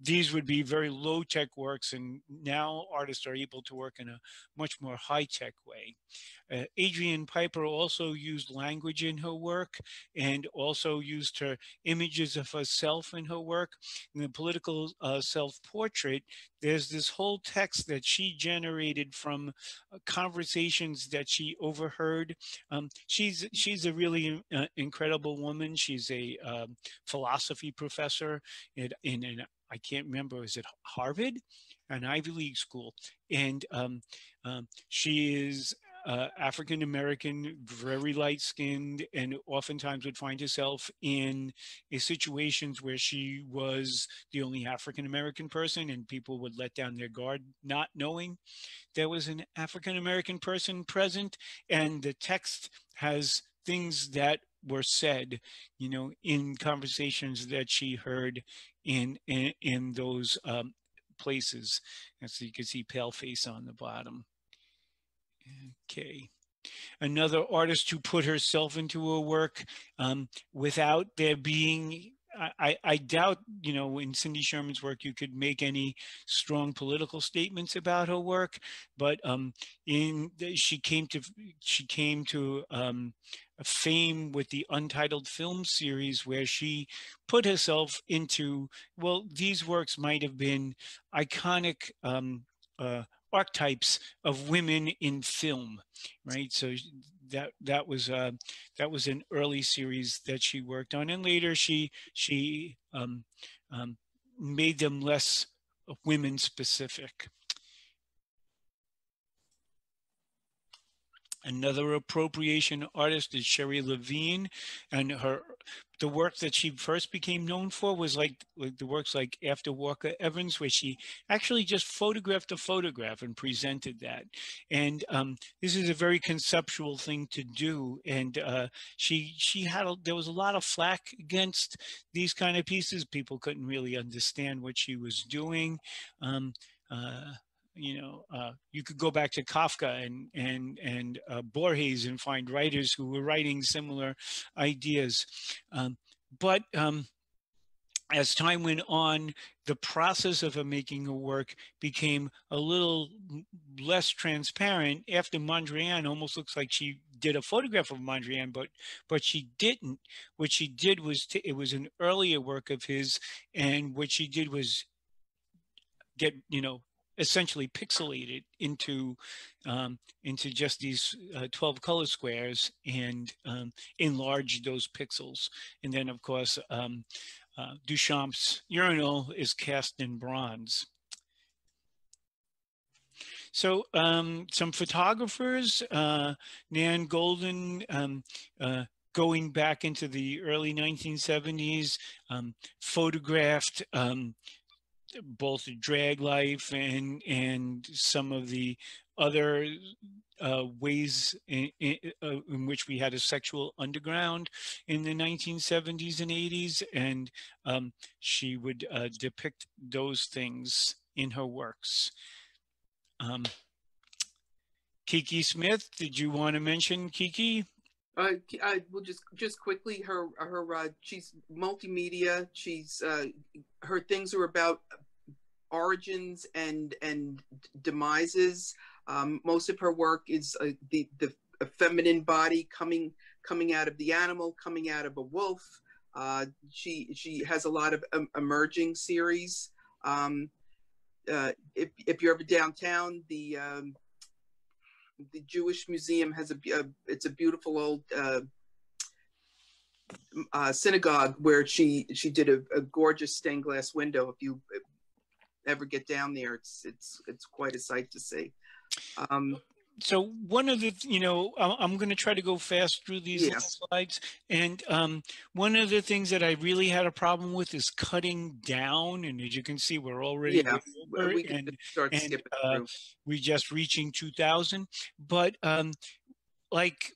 these would be very low tech works, and now artists are able to work in a much more high tech way. Adrienne Piper also used language in her work and also used her images of herself in her work. In the political self-portrait, there's this whole text that she generated from conversations that she overheard. She's a really incredible woman. She's a philosophy professor in I can't remember, is it Harvard? An Ivy League school. And she is African American, very light skinned, and oftentimes would find herself in situations where she was the only African American person, and people would let down their guard, not knowing there was an African American person present. And the text has things that were said, in conversations that she heard in those places. And so you can see pale face on the bottom. Okay. Another artist who put herself into her work without there being, I doubt, in Cindy Sherman's work, you could make any strong political statements about her work, but she came to fame with the Untitled Film series, where she put herself into, well, these works might have been iconic archetypes of women in film, right? So that was an early series that she worked on, and later she made them less women specific. Another appropriation artist is Sherry Levine, and the work that she first became known for was like the works like After Walker Evans, where she actually just photographed a photograph and presented that. And this is a very conceptual thing to do. And there was a lot of flack against these kind of pieces. People couldn't really understand what she was doing. You could go back to Kafka and Borges and find writers who were writing similar ideas. But as time went on, the process of her making her work became a little less transparent. After Mondrian, almost looks like she did a photograph of Mondrian, but she didn't. What she did was it was an earlier work of his, and what she did was get, you know, essentially pixelated into just these 12 color squares, and enlarge those pixels. And then of course Duchamp's urinal is cast in bronze. So some photographers, Nan Golden, going back into the early 1970s, photographed both drag life and some of the other ways in which we had a sexual underground in the 1970s and 80s, and she would depict those things in her works. Kiki Smith, did you want to mention Kiki? I will just quickly, her she's multimedia. She's her things are about origins and demises. Most of her work is the feminine body coming out of the animal, coming out of a wolf. She has a lot of emerging series. If you're ever downtown, the Jewish Museum has it's a beautiful old synagogue where she did a gorgeous stained glass window. If you ever get down there, it's quite a sight to see. So one of the, you know, I'm going to try to go fast through these slides. And one of the things that I really had a problem with is cutting down. And as you can see, we're already over, we can start skipping through. We're just reaching 2000. But like,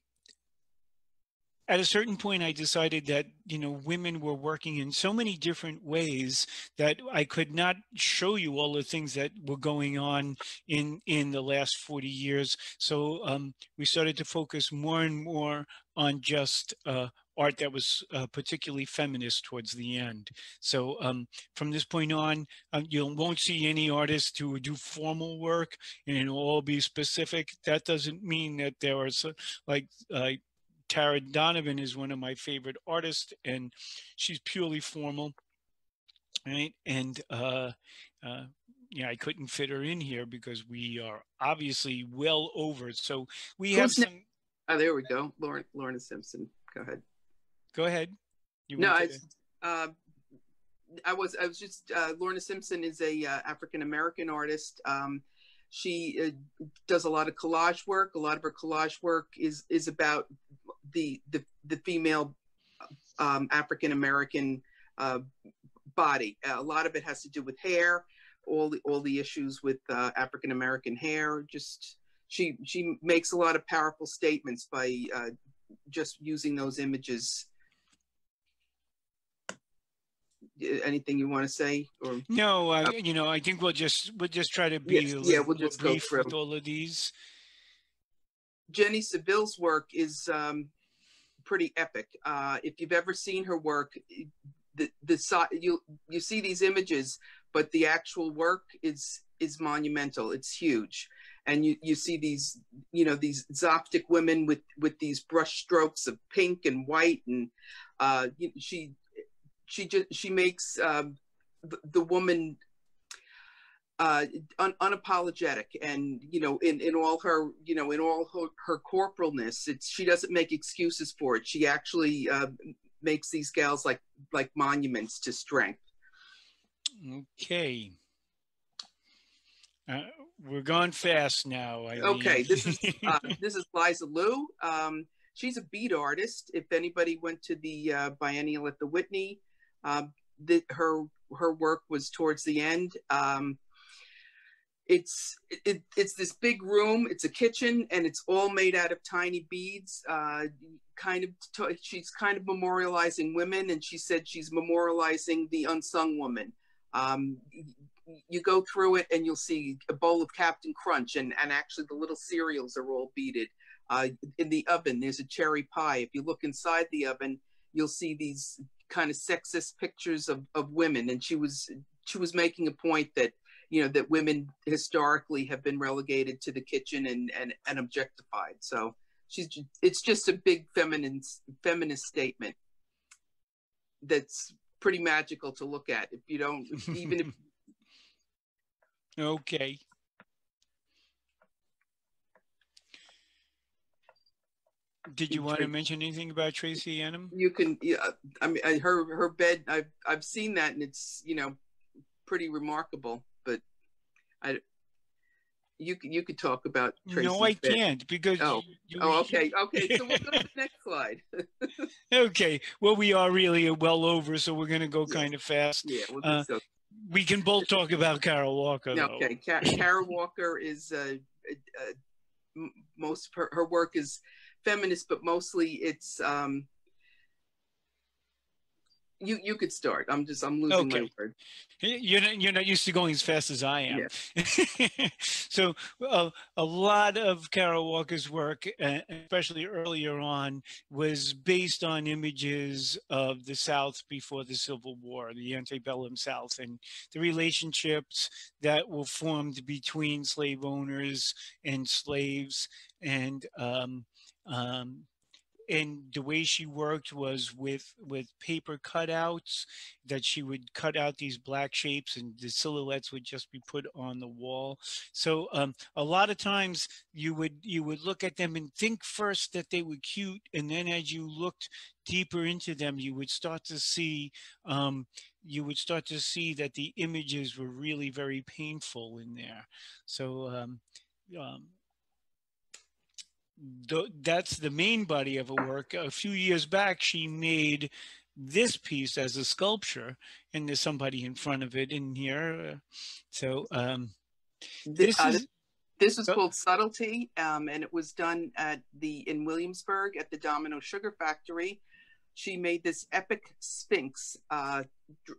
at a certain point, I decided that, you know, women were working in so many different ways that I could not show you all the things that were going on in the last 40 years. So we started to focus more and more on just art that was particularly feminist towards the end. So from this point on, you won't see any artists who do formal work and it'll all be specific. That doesn't mean that there are like Tara Donovan is one of my favorite artists, and she's purely formal, right? And yeah, I couldn't fit her in here because we are obviously well over. So we have some. Oh, there we go, Lorna Simpson. Go ahead. Go ahead. I was just Lorna Simpson is a African American artist. She does a lot of collage work. A lot of her collage work is about the female African American body. A lot of it has to do with hair, all the issues with African American hair. Just she makes a lot of powerful statements by just using those images. Anything you want to say? Or no, you know, I think we'll just try to be we'll just brief with all of these. Jenny Seville's work is pretty epic. If you've ever seen her work, you see these images, but the actual work is monumental. It's huge, and you see these, you know, these Zoptic women with these brush strokes of pink and white, and she makes the woman unapologetic, and you know, in all her, you know, in all her corporalness. She doesn't make excuses for it. She actually makes these gals like monuments to strength. Okay. We're going fast now. Okay, this is Liza Liu. She's a bead artist. If anybody went to the biennial at the Whitney, her work was towards the end. It's this big room. It's a kitchen, and it's all made out of tiny beads. She's kind of memorializing women, and she said she's memorializing the unsung woman. You go through it, and you'll see a bowl of Captain Crunch, and actually the little cereals are all beaded. In the oven, there's a cherry pie. If you look inside the oven, you'll see these kind of sexist pictures of women. And she was making a point that, you know, that women historically have been relegated to the kitchen and objectified. So it's just a big feminist statement that's pretty magical to look at. If you don't, even if. Okay. Did you want to mention anything about Tracy Annam? You can, yeah. I mean, her bed. I've seen that, and it's, you know, pretty remarkable. But you could talk about Tracy's No, I bed. can't, because okay. So we'll go to the next slide. Okay. Well, we are really well over, so we're going to go kind of fast. Yeah, we'll just go. We can both talk about Carol Walker, though. Okay, Carol Walker is most of her work is feminist, but mostly it's you could start. I'm losing my word. You're not used to going as fast as I am. Yeah. So a lot of Carol Walker's work, especially earlier on, was based on images of the South before the Civil War, the antebellum South, and the relationships that were formed between slave owners and slaves, and the way she worked was with paper cutouts, that she would cut out these black shapes and the silhouettes would just be put on the wall. So a lot of times you would look at them and think first that they were cute, and then as you looked deeper into them, you would start to see that the images were really very painful in there. So that's the main body of her work. A few years back, she made this piece as a sculpture, and there's somebody in front of it in here. So this was called Subtlety, and it was done in Williamsburg at the Domino Sugar Factory. She made this epic sphinx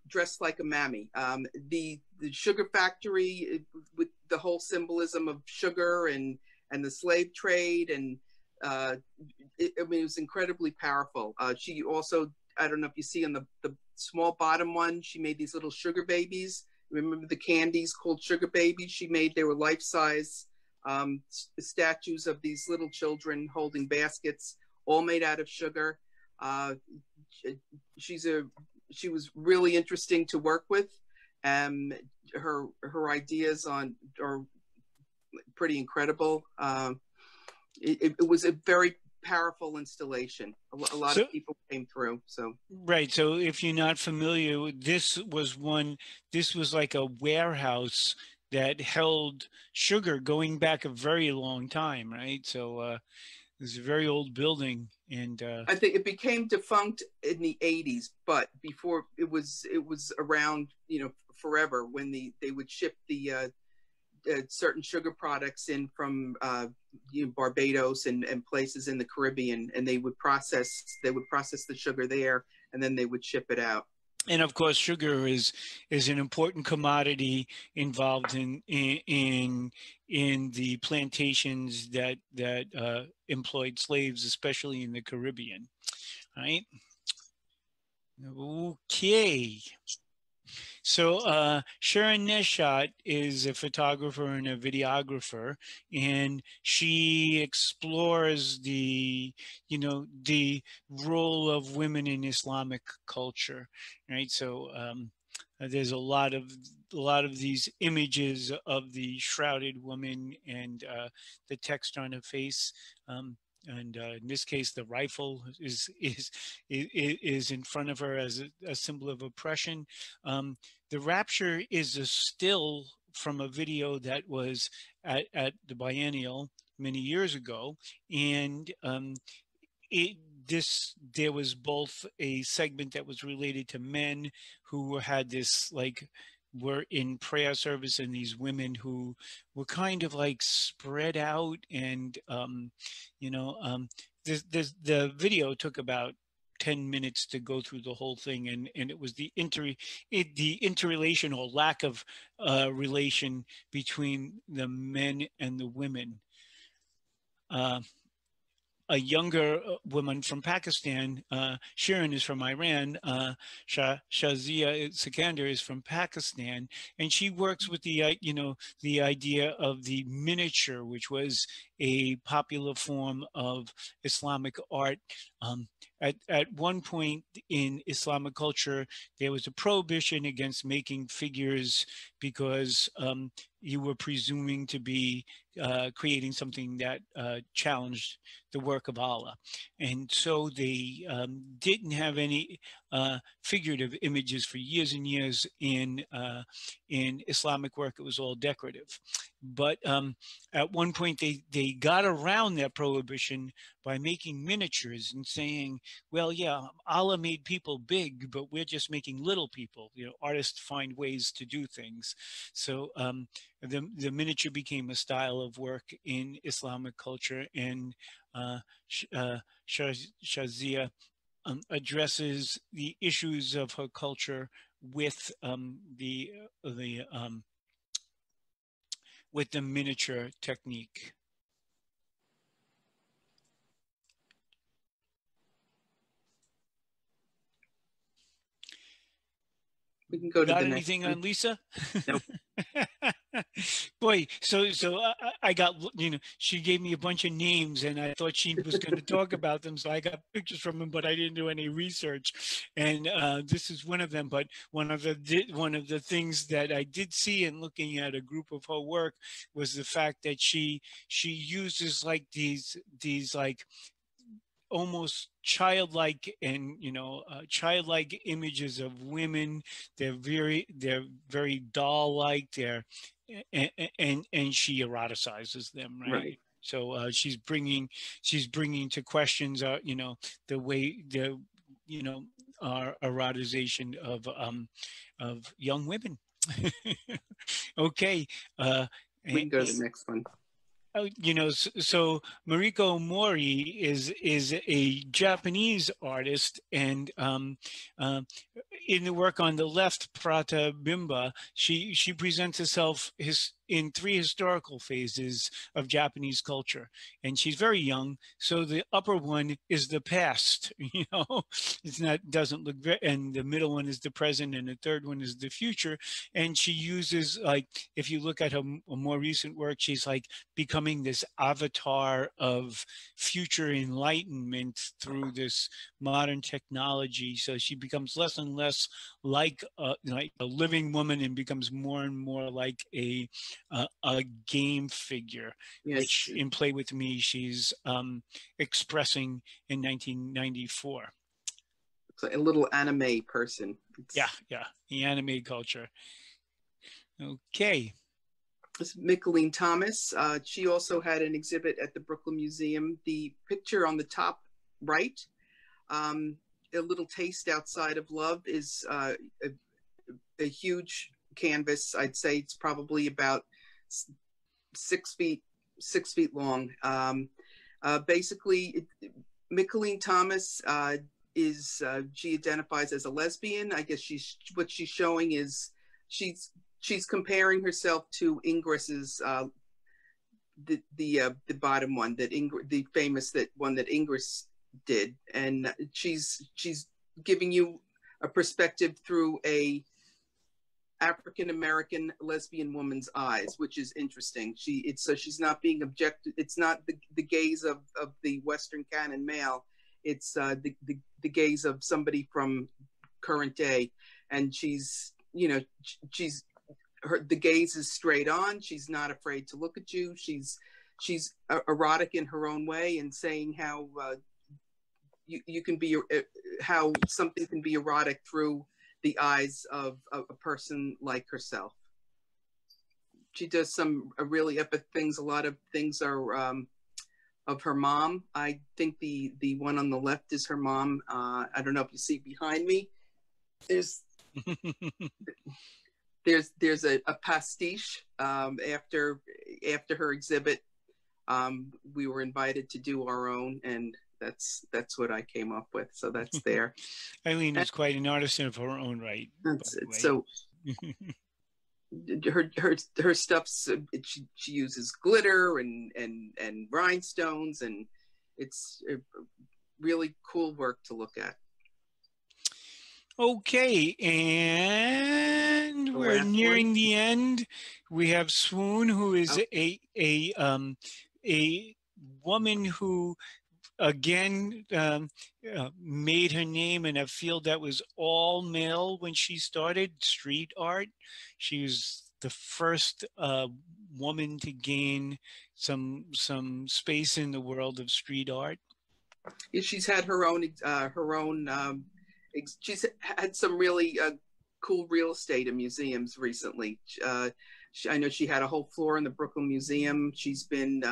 dressed like a mammy. The sugar factory, with the whole symbolism of sugar and the slave trade, and it was incredibly powerful. She also, I don't know if you see on the small bottom one, she made these little sugar babies. Remember the candies called sugar babies? They were life-size statues of these little children holding baskets, all made out of sugar. She was really interesting to work with, and her ideas are pretty incredible. It was a very powerful installation. A lot of people came through. So right. So if you're not familiar, this was like a warehouse that held sugar going back a very long time, right? So it was a very old building, and I think it became defunct in the 80s, but before it was around, you know, forever, when they would ship the certain sugar products in from Barbados and places in the Caribbean, and they would process the sugar there, and then they would ship it out. And of course, sugar is an important commodity involved in the plantations that employed slaves, especially in the Caribbean. Right? Okay. So Sharon Neshat is a photographer and a videographer, and she explores the role of women in Islamic culture, right? So there's a lot of these images of the shrouded woman and the text on her face. And in this case, the rifle is in front of her as a symbol of oppression. The rapture is a still from a video that was at the Biennial many years ago, and there was both a segment that was related to men who had this, like, were in prayer service, and these women who were kind of like spread out, and the video took about 10 minutes to go through the whole thing, and it was the interrelation or lack of relation between the men and the women. a younger woman from Pakistan. Shirin is from Iran. Shazia Sikander is from Pakistan, and she works with the the idea of the miniature, which was a popular form of Islamic art. At one point in Islamic culture, there was a prohibition against making figures because you were presuming to be creating something that challenged the work of Allah. And so they didn't have any figurative images for years and years in Islamic work. It was all decorative. But at one point, they got around that prohibition by making miniatures and saying, well, yeah, Allah made people big, but we're just making little people. You know, artists find ways to do things. So the miniature became a style of work in Islamic culture, and Shazia addresses the issues of her culture with the miniature technique. We can go to Got the anything next on Lisa? Nope. Boy, so I got, she gave me a bunch of names and I thought she was going to talk about them. So I got pictures from them, but I didn't do any research. And this is one of them. But one of the things that I did see in looking at a group of her work was the fact that she uses like these like almost childlike and childlike images of women. They're very doll-like. And she eroticizes them, right? So she's bringing to questions the way our erotization of young women. Okay. We can go to the next one. So Mariko Mori is a Japanese artist, and in the work on the left, Prata Bimba, she presents herself in three historical phases of Japanese culture, and she's very young. So the upper one is the past, doesn't look very, and the middle one is the present, and the third one is the future. And she uses, like, if you look at her more recent work, she's like becoming this avatar of future enlightenment through this modern technology. So she becomes less and less like a living woman and becomes more and more like a game figure, yes, which in Play With Me she's expressing in 1994. So a little anime person. Yeah, the anime culture. Okay. This is Mickaleen Thomas. She also had an exhibit at the Brooklyn Museum. The picture on the top right, A Little Taste Outside of Love, is a huge canvas. I'd say it's probably about 6 feet long. Basically, Mickaleen Thomas she identifies as a lesbian. I guess what she's showing is she's comparing herself to Ingris's the bottom one, the famous one that Ingris did, and she's giving you a perspective through a African-American lesbian woman's eyes, which is interesting. She's not being objective. It's not the gaze of the Western canon male. It's the gaze of somebody from current day, and the gaze is straight on. She's not afraid to look at you. She's erotic in her own way, and saying how you can be, how something can be erotic through the eyes of a person like herself. She does some really epic things. A lot of things are of her mom. I think the one on the left is her mom. I don't know if you see behind me. There's a pastiche after her exhibit. We were invited to do our own, and that's what I came up with. So that's there. Eileen is quite an artist of her own right. That's it. So her stuff's she uses glitter and rhinestones, and It's a really cool work to look at. Okay, and we're nearing the end. We have Swoon, who is a woman who again made her name in a field that was all male when she started street art. She was the first woman to gain some space in the world of street art. She's had her own she's had some really cool real estate in museums recently. I know she had a whole floor in the Brooklyn Museum. She's been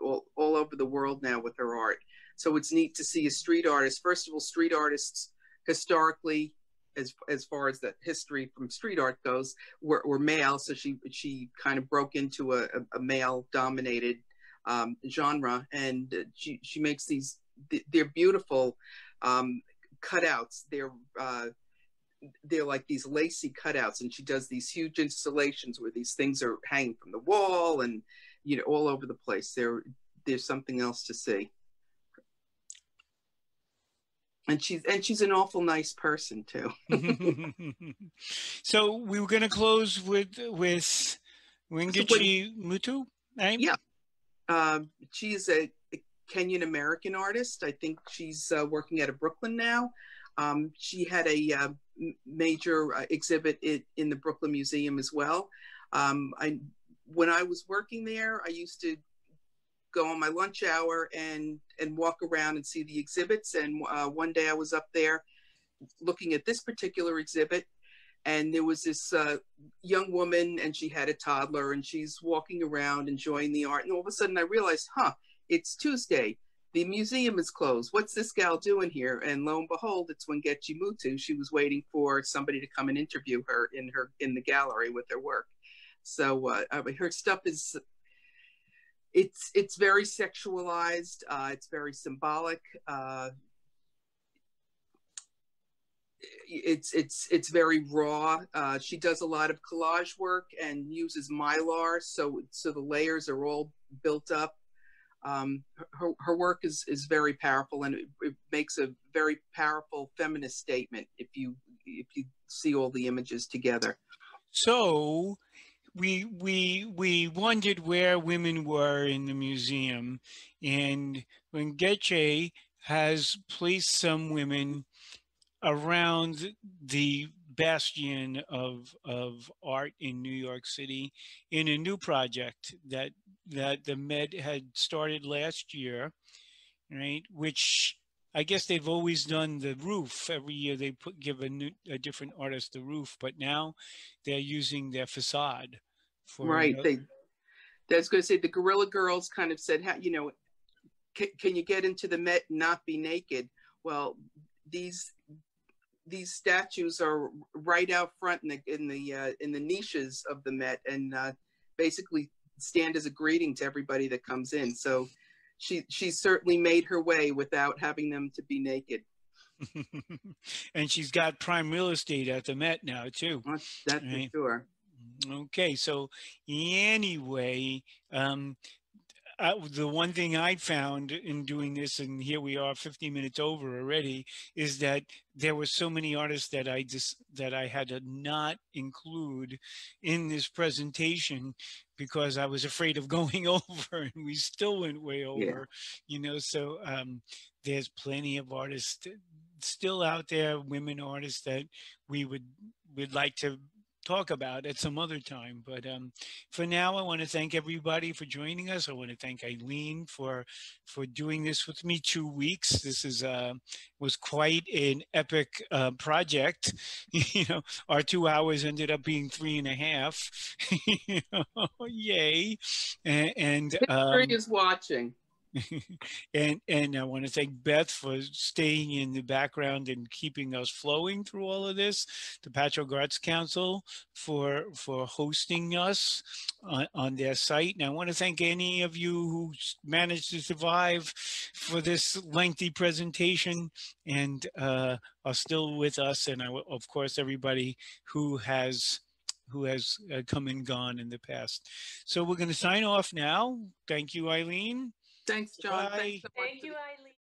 all over the world now with her art. So it's neat to see a street artist. First of all, street artists historically, as far as the history from street art goes, were male. So she kind of broke into a male dominated genre, and she makes these. They're beautiful cutouts. They're like these lacy cutouts, and she does these huge installations where these things are hanging from the wall and all over the place. There's something else to see. And she's an awful nice person too. So we were going to close with Wengechi Mutu, right? Yeah, she's a Kenyan American artist. I think she's working out of Brooklyn now. She had a major exhibit in the Brooklyn Museum as well. When I was working there, I used to go on my lunch hour and walk around and see the exhibits. And one day I was up there looking at this particular exhibit, and there was this young woman, and she had a toddler, and she's walking around enjoying the art. And all of a sudden I realized, it's Tuesday. The museum is closed. What's this gal doing here? And lo and behold, it's Wengechi Mutu. She was waiting for somebody to come and interview her in the gallery with her work. So her stuff is, it's very sexualized. It's very symbolic. It's very raw. She does a lot of collage work and uses mylar, so the layers are all built up. Her work is very powerful, and it makes a very powerful feminist statement if you see all the images together. So we wondered where women were in the museum, and Wengechi has placed some women around the bastion of art in New York City in a new project that the Med had started last year, right? Which I guess they've always done the roof. Every year they give a different artist the roof, but now they're using their facade for right. I was going to say the Guerrilla Girls kind of said, can you get into the Met and not be naked? Well, these statues are right out front in the niches of the Met, and basically stand as a greeting to everybody that comes in. So she certainly made her way without having them to be naked. And she's got prime real estate at the Met now too. That's right? For sure. Okay, so anyway, the one thing I found in doing this, and here we are 50 minutes over already, is that there were so many artists that I had to not include in this presentation because I was afraid of going over, and we still went way over, so there's plenty of artists still out there, women artists that we would like to talk about at some other time. But for now, I want to thank everybody for joining us. I want to thank Eileen for doing this with me 2 weeks. This was quite an epic project. Our 2 hours ended up being 3.5. Yay! And history is watching. and I want to thank Beth for staying in the background and keeping us flowing through all of this. The Patchogue Arts Council for hosting us on their site. And I want to thank any of you who managed to survive for this lengthy presentation and are still with us. And of course, everybody who has come and gone in the past. So we're going to sign off now. Thank you, Eileen. Thanks, John. Bye. Thanks so much. Thank you, Eileen.